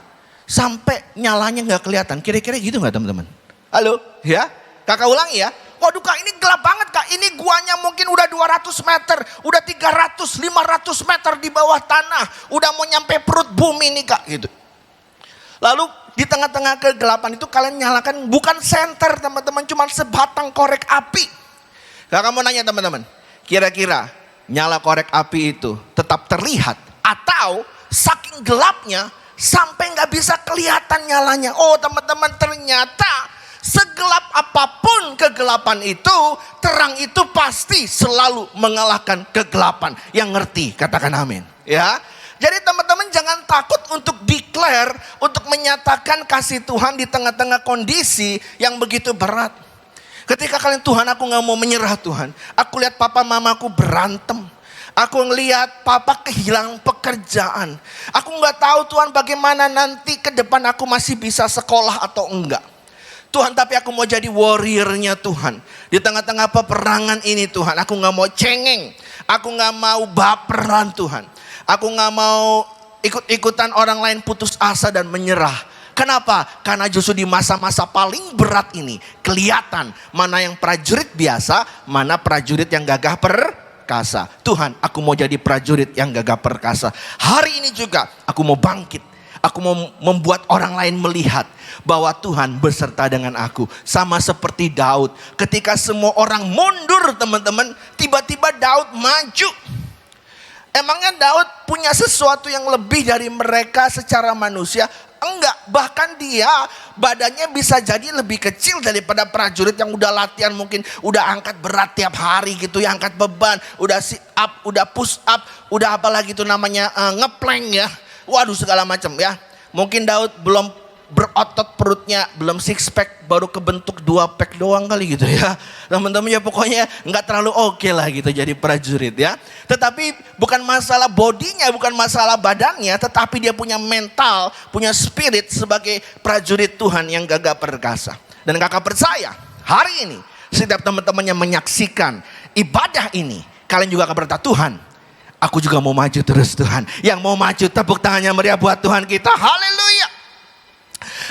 sampai nyalanya nggak kelihatan. Kira-kira gitu nggak teman-teman? Halo, ya? Kakak ulangi ya. Waduh kak, ini gelap banget kak. Ini guanya mungkin udah 200 meter, udah 300, 500 meter di bawah tanah. Udah mau nyampe perut bumi nih kak gitu. Lalu di tengah-tengah kegelapan itu kalian nyalakan bukan senter teman-teman, cuma sebatang korek api. Kakak mau nanya teman-teman, kira-kira nyala korek api itu tetap terlihat atau saking gelapnya sampai nggak bisa kelihatan nyalanya? Oh teman-teman, ternyata segelap apapun kegelapan itu, terang itu pasti selalu mengalahkan kegelapan. Yang ngerti katakan amin. Ya. Jadi teman-teman jangan takut untuk declare, untuk menyatakan kasih Tuhan di tengah-tengah kondisi yang begitu berat. Ketika kalian, Tuhan aku gak mau menyerah Tuhan. Aku lihat papa mamaku berantem. Aku ngelihat papa kehilangan pekerjaan. Aku gak tahu Tuhan bagaimana nanti ke depan aku masih bisa sekolah atau enggak. Tuhan, tapi aku mau jadi warriornya Tuhan. Di tengah-tengah peperangan ini Tuhan, aku gak mau cengeng. Aku gak mau baperan Tuhan. Aku gak mau ikut-ikutan orang lain putus asa dan menyerah. Kenapa? Karena justru di masa-masa paling berat ini, kelihatan mana yang prajurit biasa, mana prajurit yang gagah perkasa. Tuhan, aku mau jadi prajurit yang gagah perkasa. Hari ini juga aku mau bangkit. Aku mau membuat orang lain melihat bahwa Tuhan beserta dengan aku. Sama seperti Daud. Ketika semua orang mundur teman-teman, tiba-tiba Daud maju. Emangnya Daud punya sesuatu yang lebih dari mereka secara manusia? Enggak, bahkan dia badannya bisa jadi lebih kecil daripada prajurit yang udah latihan, mungkin udah angkat berat tiap hari gitu ya, angkat beban, udah sit up, udah push up, udah apalagi itu namanya ngeplank ya. Waduh segala macam ya. Mungkin Daud belum berotot perutnya, belum six pack, baru kebentuk 2 pack doang kali gitu ya. Teman-teman ya pokoknya nggak terlalu oke lah gitu jadi prajurit ya. Tetapi bukan masalah bodinya, bukan masalah badannya, tetapi dia punya mental, punya spirit sebagai prajurit Tuhan yang gagah perkasa. Dan kakak percaya hari ini setiap teman-teman yang menyaksikan ibadah ini, kalian juga akan berkata, Tuhan, aku juga mau maju terus Tuhan. Yang mau maju tepuk tangannya meriah buat Tuhan kita. Haleluya.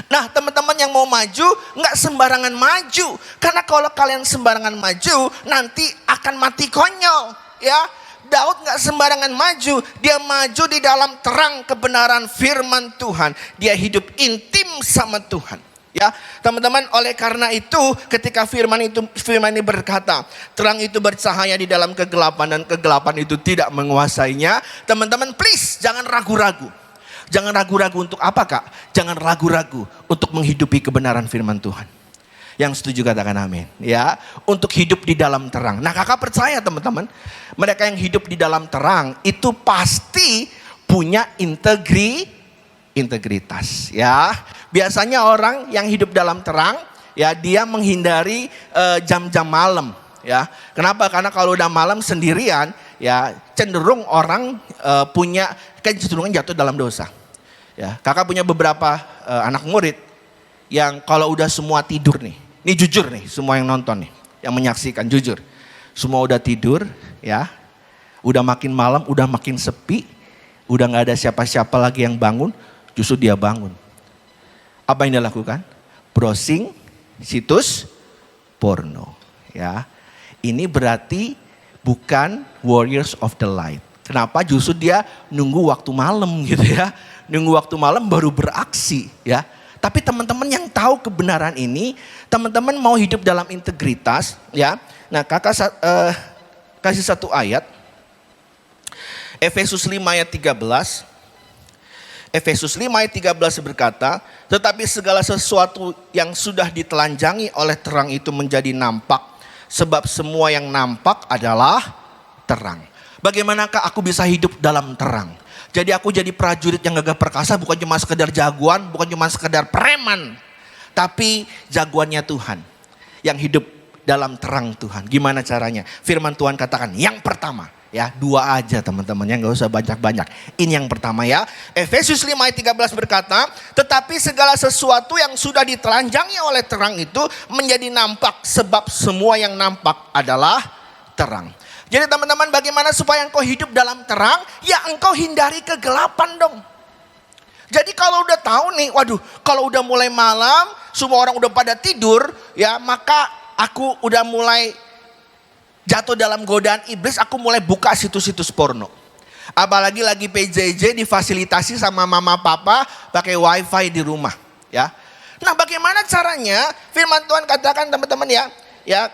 Nah teman-teman yang mau maju gak sembarangan maju. Karena kalau kalian sembarangan maju nanti akan mati konyol ya. Daud gak sembarangan maju. Dia maju di dalam terang kebenaran firman Tuhan. Dia hidup intim sama Tuhan. Ya, teman-teman, oleh karena itu ketika firman ini berkata, terang itu bercahaya di dalam kegelapan dan kegelapan itu tidak menguasainya. Teman-teman, please jangan ragu-ragu. Jangan ragu-ragu untuk apa kak? Jangan ragu-ragu untuk menghidupi kebenaran firman Tuhan. Yang setuju katakan amin. Ya, untuk hidup di dalam terang. Nah, kakak percaya teman-teman, mereka yang hidup di dalam terang itu pasti punya integritas ya. Biasanya orang yang hidup dalam terang ya dia menghindari jam-jam malam ya. Kenapa? Karena kalau udah malam sendirian ya cenderung orang punya kecenderungan jatuh dalam dosa. Ya, kakak punya beberapa anak murid yang kalau udah semua tidur nih. Ini jujur nih semua yang nonton nih, yang menyaksikan jujur. Semua udah tidur ya. Udah makin malam, udah makin sepi, udah nggak ada siapa-siapa lagi yang bangun, justru dia bangun. Apa yang dia lakukan? Browsing situs porno. Ya, ini berarti bukan warriors of the light. Kenapa? Justru dia nunggu waktu malam gitu ya. Nunggu waktu malam baru beraksi ya. Tapi teman-teman yang tahu kebenaran ini, teman-teman mau hidup dalam integritas ya. Nah kakak kasih satu ayat. Efesus 5 ayat 13. Efesus 5 ayat 13 berkata, tetapi segala sesuatu yang sudah ditelanjangi oleh terang itu menjadi nampak. Sebab semua yang nampak adalah terang. Bagaimanakah aku bisa hidup dalam terang? Jadi aku jadi prajurit yang gagah perkasa bukan cuma sekedar jagoan, bukan cuma sekedar preman. Tapi jagoannya Tuhan yang hidup dalam terang Tuhan. Gimana caranya? Firman Tuhan katakan yang pertama. Ya, 2 aja teman-teman, ya nggak usah banyak-banyak. Ini yang pertama ya. Efesus 5 ayat 13 berkata, tetapi segala sesuatu yang sudah ditelanjangi oleh terang itu menjadi nampak, sebab semua yang nampak adalah terang. Jadi teman-teman, bagaimana supaya engkau hidup dalam terang? Ya engkau hindari kegelapan dong. Jadi kalau udah tahu nih, waduh, kalau udah mulai malam, semua orang udah pada tidur, ya maka aku udah mulai jatuh dalam godaan iblis, aku mulai buka situs-situs porno. Apalagi lagi PJJ difasilitasi sama mama papa pakai wifi di rumah, ya. Nah, bagaimana caranya? Firman Tuhan katakan teman-teman ya,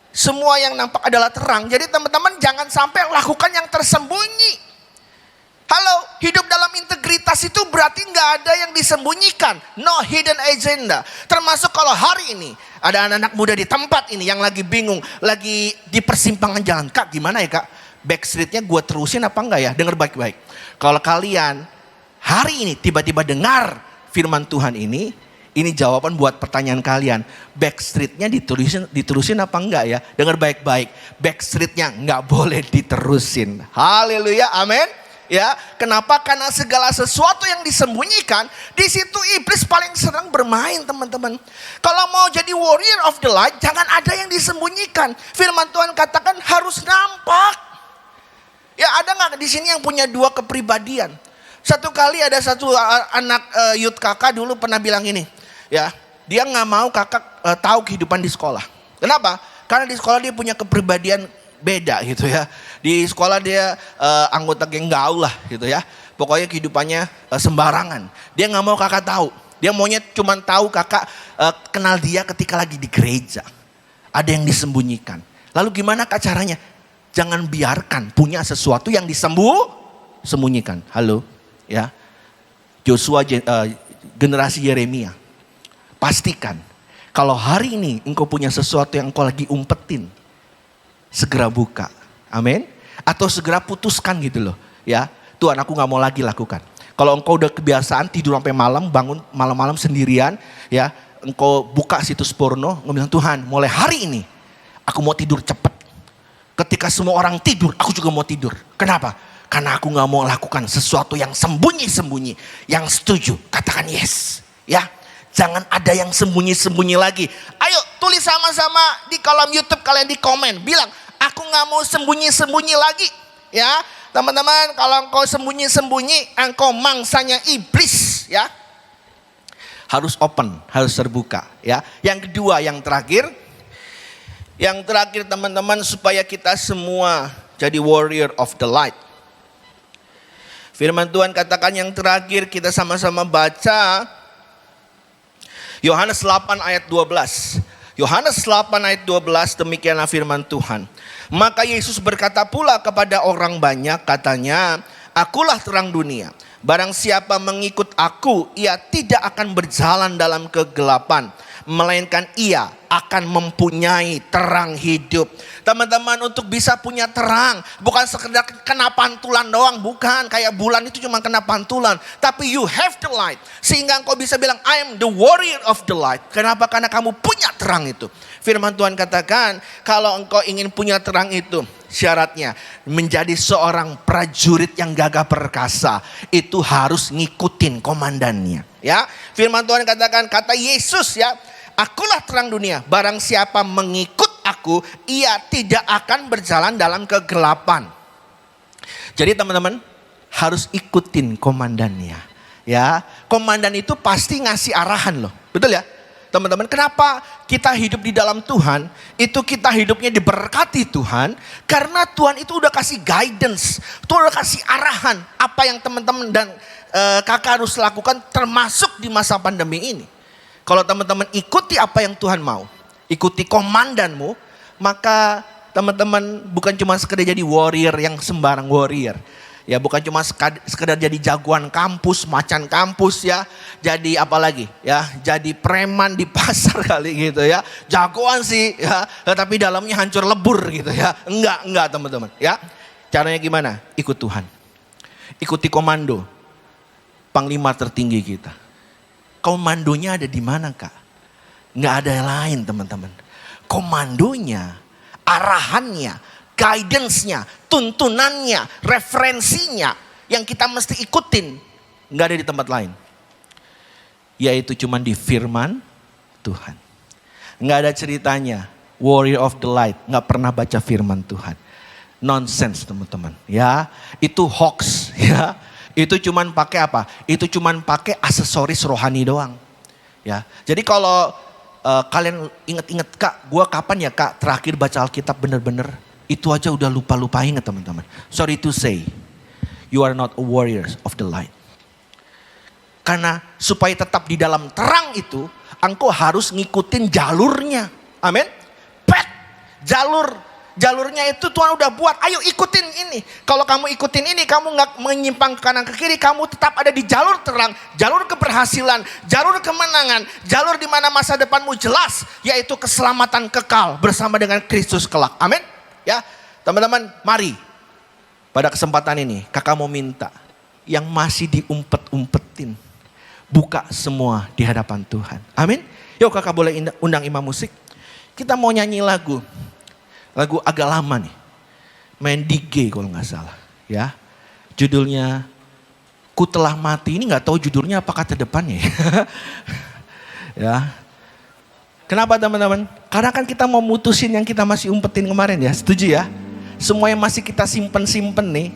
semua yang nampak adalah terang. Jadi teman-teman jangan sampai lakukan yang tersembunyi. Halo, hidup dalam integritas itu berarti nggak ada yang disembunyikan. No hidden agenda. Termasuk kalau hari ini ada anak-anak muda di tempat ini yang lagi bingung, lagi di persimpangan jalan. Kak, gimana ya kak? Backstreetnya gue terusin apa enggak ya? Dengar baik-baik. Kalau kalian hari ini tiba-tiba dengar firman Tuhan ini jawaban buat pertanyaan kalian. Backstreetnya diterusin apa enggak ya? Dengar baik-baik. Backstreetnya nggak boleh diterusin. Haleluya, amin. Ya, kenapa? Karena segala sesuatu yang disembunyikan, di situ iblis paling senang bermain, teman-teman. Kalau mau jadi warrior of the light, jangan ada yang disembunyikan. Firman Tuhan katakan harus nampak. Ya, ada nggak di sini yang punya 2 kepribadian? Satu kali ada satu anak youth kakak dulu pernah bilang ini, ya, dia nggak mau kakak tahu kehidupan di sekolah. Kenapa? Karena di sekolah dia punya kepribadian beda gitu ya. Di sekolah dia anggota geng gaul lah gitu ya. Pokoknya kehidupannya sembarangan. Dia nggak mau kakak tahu. Dia maunya cuma tahu kakak kenal dia ketika lagi di gereja. Ada yang disembunyikan. Lalu gimana kak caranya? Jangan biarkan punya sesuatu yang disembunyikan. Halo, ya. Joshua generasi Yeremia. Pastikan kalau hari ini engkau punya sesuatu yang engkau lagi umpetin, segera buka, amin. Atau segera putuskan gitu loh, ya. Tuhan, aku gak mau lagi lakukan. Kalau engkau udah kebiasaan tidur sampai malam, bangun malam-malam sendirian, ya. Engkau buka situs porno, engkau bilang, Tuhan mulai hari ini aku mau tidur cepat. Ketika semua orang tidur, aku juga mau tidur. Kenapa? Karena aku gak mau lakukan sesuatu yang sembunyi-sembunyi. Yang setuju, katakan yes, ya. Jangan ada yang sembunyi-sembunyi lagi. Ayo tulis sama-sama di kolom YouTube kalian, di komen. Bilang, aku gak mau sembunyi-sembunyi lagi. Ya, teman-teman, kalau engkau sembunyi-sembunyi, engkau mangsanya iblis. Ya, harus open, harus terbuka. Ya, yang kedua, yang terakhir teman-teman, supaya kita semua jadi warrior of the light. Firman Tuhan katakan yang terakhir, kita sama-sama baca Yohanes 8 ayat 12. Yohanes 8 ayat 12, demikianlah firman Tuhan. Maka Yesus berkata pula kepada orang banyak, katanya, akulah terang dunia. Barang siapa mengikut aku, ia tidak akan berjalan dalam kegelapan, melainkan ia akan mempunyai terang hidup. Teman-teman, untuk bisa punya terang, bukan sekedar kena pantulan doang, bukan. Kayak bulan itu cuma kena pantulan. Tapi you have the light. Sehingga engkau bisa bilang, I am the warrior of the light. Kenapa? Karena kamu punya terang itu. Firman Tuhan katakan, kalau engkau ingin punya terang itu, syaratnya menjadi seorang prajurit yang gagah perkasa, itu harus ngikutin komandannya. Ya, firman Tuhan katakan, kata Yesus ya, akulah terang dunia, barang siapa mengikut aku, ia tidak akan berjalan dalam kegelapan. Jadi teman-teman harus ikutin komandannya. Ya, komandan itu pasti ngasih arahan loh, betul ya? Teman-teman, kenapa kita hidup di dalam Tuhan? Itu kita hidupnya diberkati Tuhan. Karena Tuhan itu udah kasih guidance. Tuhan udah kasih arahan. Apa yang teman-teman dan kakak harus lakukan termasuk di masa pandemi ini. Kalau teman-teman ikuti apa yang Tuhan mau. Ikuti komandanmu. Maka teman-teman bukan cuma sekedar jadi warrior yang sembarang warrior. Ya, bukan cuma sekedar jadi jagoan kampus, macan kampus ya. Jadi apa lagi ya, jadi preman di pasar kali gitu ya. Jagoan sih ya, tetapi dalamnya hancur lebur gitu ya. Enggak teman-teman ya. Caranya gimana? Ikut Tuhan. Ikuti komando panglima tertinggi kita. Komandonya ada di mana kak? Nggak ada yang lain teman-teman. Komandonya, arahannya, guidance-nya, tuntunannya, referensinya yang kita mesti ikutin. Nggak ada di tempat lain. Yaitu cuman di firman Tuhan. Nggak ada ceritanya. Warrior of the Light. Nggak pernah baca firman Tuhan. Nonsense teman-teman. Ya, itu hoax. Ya, itu cuman pakai apa? Itu cuman pakai aksesoris rohani doang. Ya, jadi kalau kalian inget-inget kak, gue kapan ya kak terakhir baca Alkitab bener-bener, itu aja udah lupa-lupa inget teman-teman. Sorry to say, you are not a warrior of the light. Karena supaya tetap di dalam terang itu, engkau harus ngikutin jalurnya. Amin. Jalurnya itu Tuhan udah buat. Ayo ikutin ini. Kalau kamu ikutin ini, kamu gak menyimpang ke kanan ke kiri. Kamu tetap ada di jalur terang. Jalur keberhasilan. Jalur kemenangan. Jalur di mana masa depanmu jelas. Yaitu keselamatan kekal bersama dengan Kristus kelak. Amin. Ya, teman-teman, mari. Pada kesempatan ini, kakak mau minta. Yang masih diumpet-umpetin. Buka semua di hadapan Tuhan. Amin. Yuk kakak boleh undang imam musik. Kita mau nyanyi lagu. Lagu agak lama nih. Main di G kalau gak salah. Ya. Judulnya Ku Telah Mati. Ini gak tahu judulnya apa kata depannya. Ya. Kenapa teman-teman? Karena kan kita mau mutusin yang kita masih umpetin kemarin ya. Setuju ya? Semua yang masih kita simpen-simpen nih.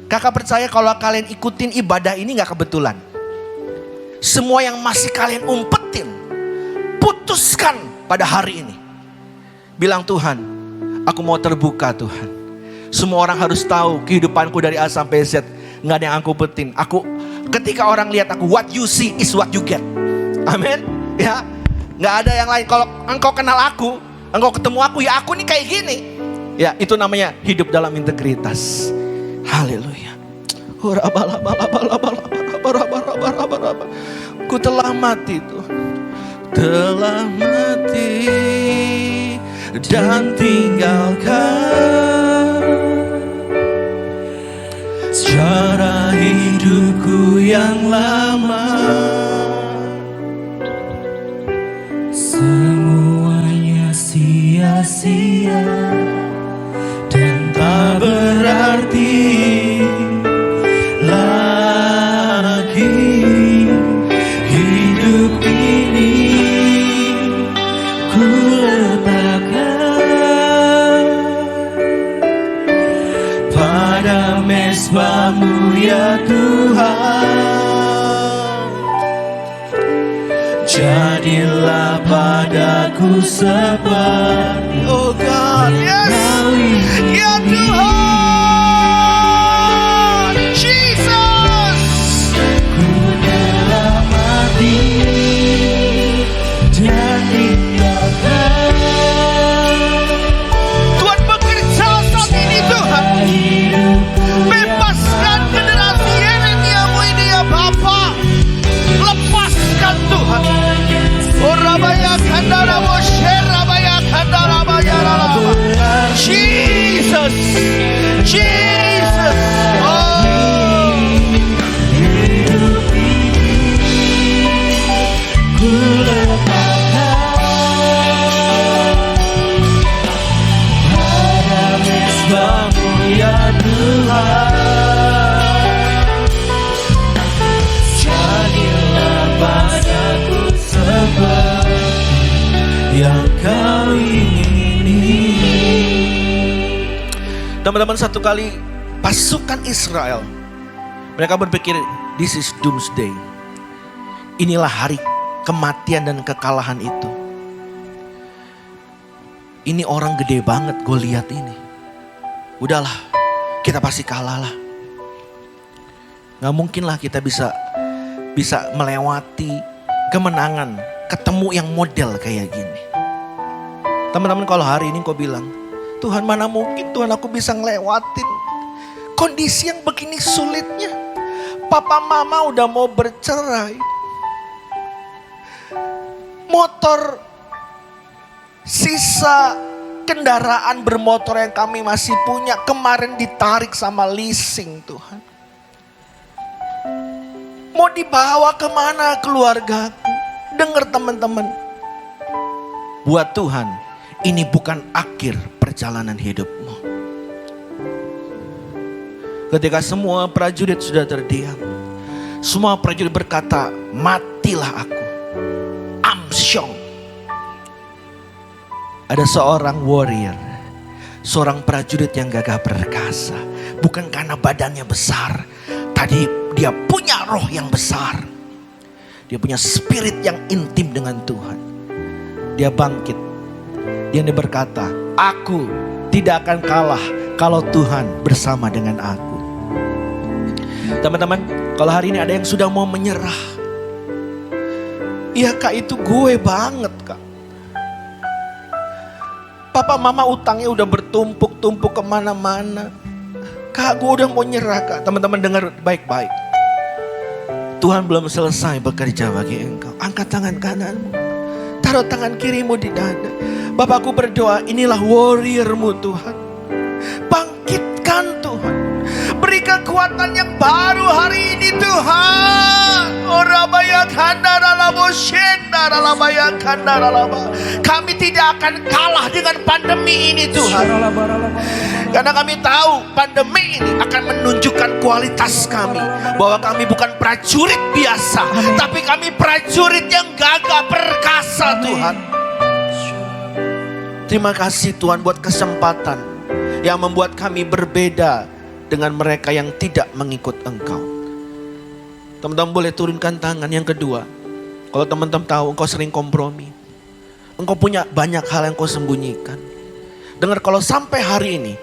Kakak percaya kalau kalian ikutin ibadah ini gak kebetulan. Semua yang masih kalian umpetin. Putuskan pada hari ini. Bilang Tuhan. Aku mau terbuka Tuhan. Semua orang harus tahu kehidupanku dari A sampai Z. Gak ada yang aku petin. Ketika orang lihat aku, what you see is what you get. Amin. Ya. Gak ada yang lain. Kalau engkau kenal aku, engkau ketemu aku, ya aku nih kayak gini. Ya itu namanya hidup dalam integritas. Haleluya. Ku telah mati Tuhan. Telah mati. Dan tinggalkan cara hidupku yang lama. Semuanya sia-sia dan tak berarti lagi hidup ini. Ku letakkan pada mesbah-Mu ya Tuhan. Jadilah padaku seperti Oh God, yes. Kau Ya Tuhan, Jesus. Ku telah mati dan tinggalkan Tuhan bekerja saat ini Tuhan. Bebaskan generasi Yeremiamu ini ya Bapa. Lepaskan Tuhan. Orabaya kandara washerabaya kandara bayara. Jesus. Jesus. Oh. ku letakkan pada mesbah-Mu ya Tuhan. Jadilah padaku seperti yang Kau ingini. Teman-teman, satu kali pasukan Israel, mereka berpikir this is doomsday. Inilah hari kematian dan kekalahan itu. Ini orang gede banget, gue lihat ini. Udahlah, kita pasti kalah lah. Gak mungkin lah kita bisa melewati kemenangan, ketemu yang model kayak gini. Teman-teman, kalau hari ini kau bilang, Tuhan mana mungkin Tuhan aku bisa ngelewatin kondisi yang begini sulitnya. Papa mama udah mau bercerai. Motor, sisa kendaraan bermotor yang kami masih punya kemarin ditarik sama leasing Tuhan. Mau dibawa kemana keluargaku? Dengar teman-teman, buat Tuhan, ini bukan akhir perjalanan hidupmu. Ketika semua prajurit sudah terdiam, semua prajurit berkata, matilah aku. Amsyong. Ada seorang warrior, seorang prajurit yang gagah perkasa. Bukan karena badannya besar, tadi dia punya roh yang besar. Dia punya spirit yang intim dengan Tuhan. Dia bangkit. Dia berkata, aku tidak akan kalah kalau Tuhan bersama dengan aku. Teman-teman, kalau hari ini ada yang sudah mau menyerah. Iya kak, itu gue banget kak. Papa mama utangnya udah bertumpuk-tumpuk kemana-mana. Kak, gue udah mau nyerah kak. Teman-teman dengar baik-baik. Tuhan belum selesai bekerja bagi engkau. Angkat tangan kananmu. Taruh tangan kirimu di dada. Bapakku berdoa, inilah warriormu Tuhan. Bangkitkan Tuhan. Beri kekuatan yang baru hari ini Tuhan. Kami tidak akan kalah dengan pandemi ini Tuhan. Karena kami tahu pandemi ini akan menunjukkan kualitas kami. Bahwa kami bukan prajurit biasa. Tapi kami prajurit yang gagah perkasa Tuhan. Terima kasih Tuhan buat kesempatan yang membuat kami berbeda dengan mereka yang tidak mengikut Engkau. Teman-teman boleh turunkan tangan. Yang kedua, kalau teman-teman tahu engkau sering kompromi, engkau punya banyak hal yang kau sembunyikan. Dengar, kalau sampai hari ini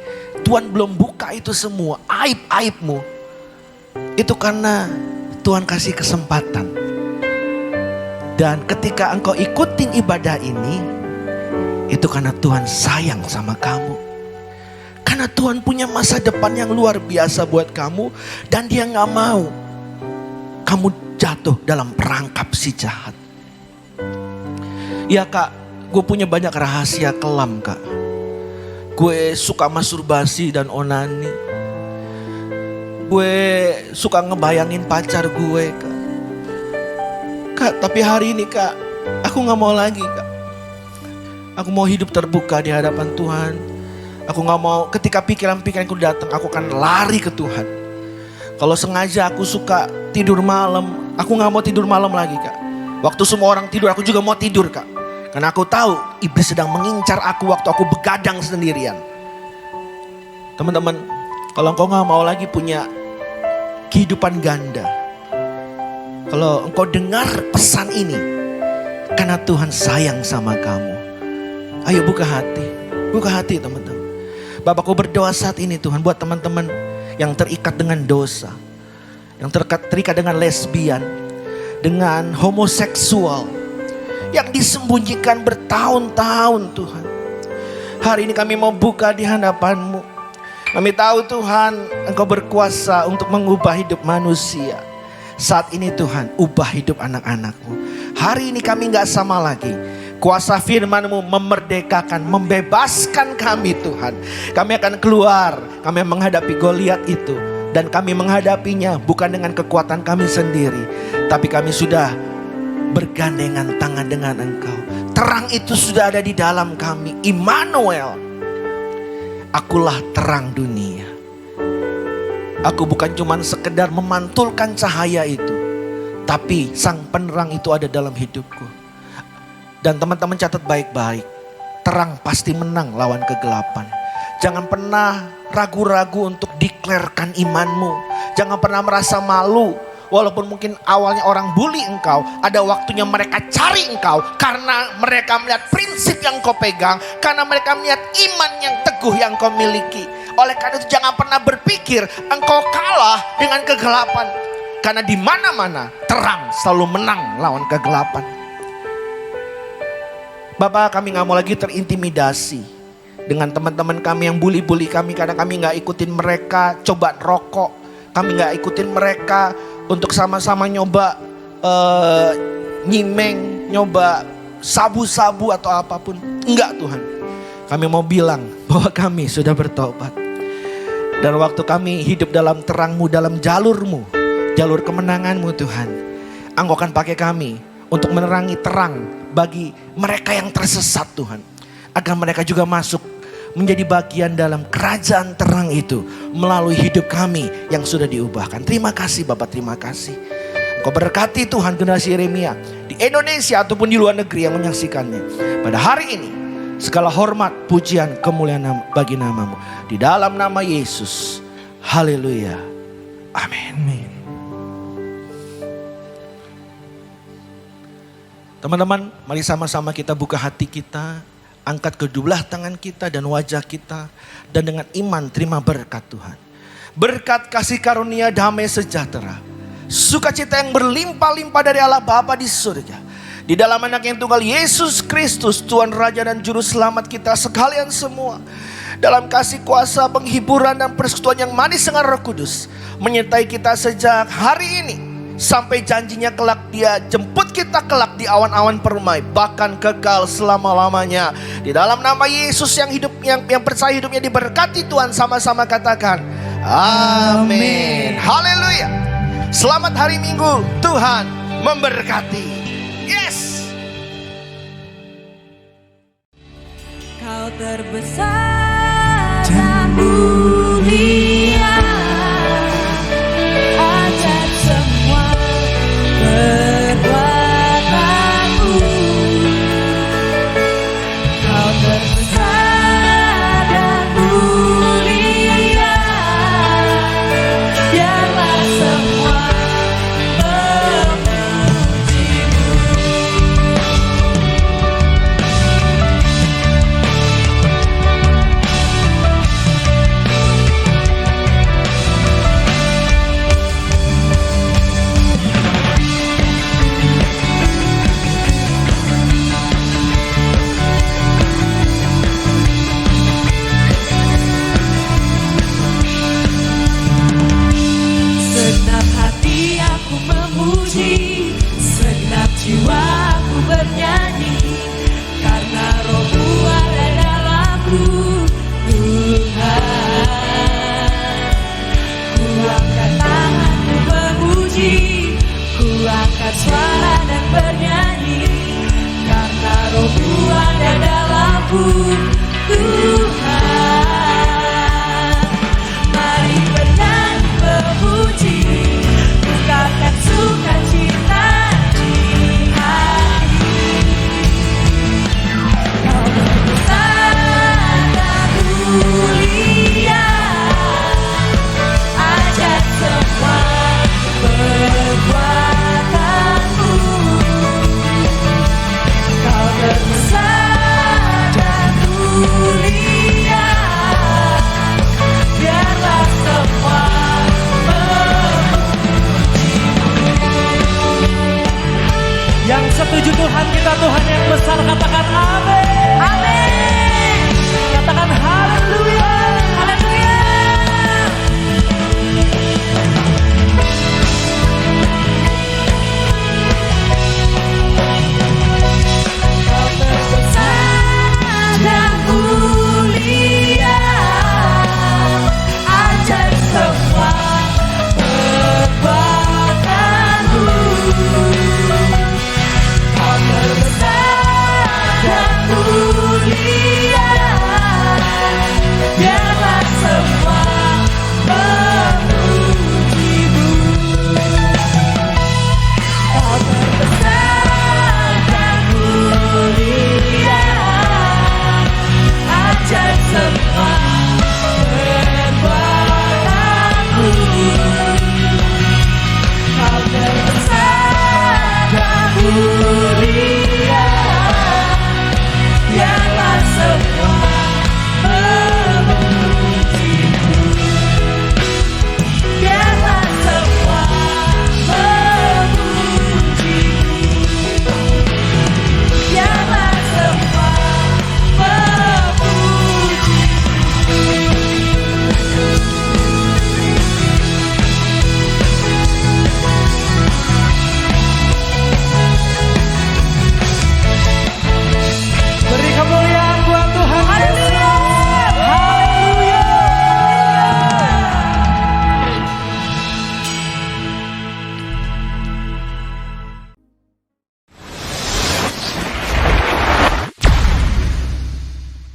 Tuhan belum buka itu semua aib-aibmu, itu karena Tuhan kasih kesempatan. Dan ketika engkau ikutin ibadah ini, itu karena Tuhan sayang sama kamu. Karena Tuhan punya masa depan yang luar biasa buat kamu. Dan dia gak mau kamu jatuh dalam perangkap si jahat. Ya kak, gue punya banyak rahasia kelam kak. Gue suka masturbasi dan onani. Gue suka ngebayangin pacar gue kak. Kak, tapi hari ini kak, aku gak mau lagi kak. Aku mau hidup terbuka di hadapan Tuhan. Aku gak mau ketika pikiran-pikiranku datang, aku akan lari ke Tuhan. Kalau sengaja aku suka tidur malam, aku gak mau tidur malam lagi kak. Waktu semua orang tidur, aku juga mau tidur kak. Karena aku tahu iblis sedang mengincar aku waktu aku begadang sendirian. Teman-teman, kalau engkau gak mau lagi punya kehidupan ganda, kalau engkau dengar pesan ini, karena Tuhan sayang sama kamu, ayo buka hati teman-teman. Bapakku berdoa saat ini Tuhan buat teman-teman yang terikat dengan dosa, yang terikat dengan lesbian, dengan homoseksual, yang disembunyikan bertahun-tahun Tuhan. Hari ini kami mau buka di hadapan-Mu. Kami tahu Tuhan, Engkau berkuasa untuk mengubah hidup manusia. Saat ini Tuhan, ubah hidup anak-anak-Mu. Hari ini kami gak sama lagi. Kuasa firman-Mu memerdekakan, membebaskan kami Tuhan. Kami akan keluar, kami menghadapi Goliat itu. Dan kami menghadapinya bukan dengan kekuatan kami sendiri. Tapi kami sudah bergandengan tangan dengan Engkau. Terang itu sudah ada di dalam kami. Immanuel, akulah terang dunia. Aku bukan cuma sekedar memantulkan cahaya itu. Tapi sang penerang itu ada dalam hidupku. Dan teman-teman catat baik-baik. Terang pasti menang lawan kegelapan. Jangan pernah ragu-ragu untuk deklarkan imanmu. Jangan pernah merasa malu. Walaupun mungkin awalnya orang bully engkau. Ada waktunya mereka cari engkau. Karena mereka melihat prinsip yang kau pegang. Karena mereka melihat iman yang teguh yang kau miliki. Oleh karena itu jangan pernah berpikir engkau kalah dengan kegelapan. Karena di mana-mana terang selalu menang lawan kegelapan. Bapak, kami gak mau lagi terintimidasi dengan teman-teman kami yang bully-bully kami. Karena kami gak ikutin mereka coba rokok. Kami gak ikutin mereka untuk sama-sama nyoba nyimeng, nyoba sabu-sabu atau apapun. Enggak Tuhan. Kami mau bilang bahwa kami sudah bertobat. Dan waktu kami hidup dalam terang-Mu, dalam jalur-Mu, jalur kemenangan-Mu Tuhan, Engkau akan pakai kami untuk menerangi terang bagi mereka yang tersesat Tuhan. Agar mereka juga masuk menjadi bagian dalam kerajaan terang itu melalui hidup kami yang sudah diubahkan. Terima kasih Bapak, terima kasih. Engkau berkati Tuhan generasi Yeremia di Indonesia ataupun di luar negeri yang menyaksikannya. Pada hari ini segala hormat, pujian, kemuliaan bagi namamu. Di dalam nama Yesus. Haleluya. Amin. Teman-teman, mari sama-sama kita buka hati kita. Angkat kedua tangan kita dan wajah kita. Dan dengan iman terima berkat Tuhan. Berkat kasih karunia damai sejahtera. Sukacita yang berlimpah-limpah dari Allah Bapa di surga. Di dalam anak yang tunggal Yesus Kristus, Tuhan Raja dan Juru Selamat kita sekalian semua. Dalam kasih kuasa, penghiburan dan persekutuan yang manis dengan Roh Kudus. Menyertai kita sejak hari ini. Sampai janjinya kelak dia jemput kita kelak di awan-awan permai. Bahkan kekal selama-lamanya. Di dalam nama Yesus yang percaya hidupnya diberkati Tuhan. Sama-sama katakan amin. Haleluya. Selamat hari Minggu. Tuhan memberkati. Yes. Kau terbesar dan mulia, ajaib semua perbuatanmu. Kau terbesar dan mulia, biarlah semua senap hati aku memuji, senap jiwaku bernyanyi, karena Roh-Mu ada dalamku, Tuhan. Ku angkat tanganku memuji, ku angkat suara dan bernyanyi, karena Roh-Mu ada dalamku, Tuhan. Mari bernyanyi memuji, bukakan sukacita di hati. Kau berbesar dan mulia, ajaib semua perbuatanmu. Kau berbesar dan mulia, biarlah semua Yang setuju Tuhan kita Tuhan yang besar, katakan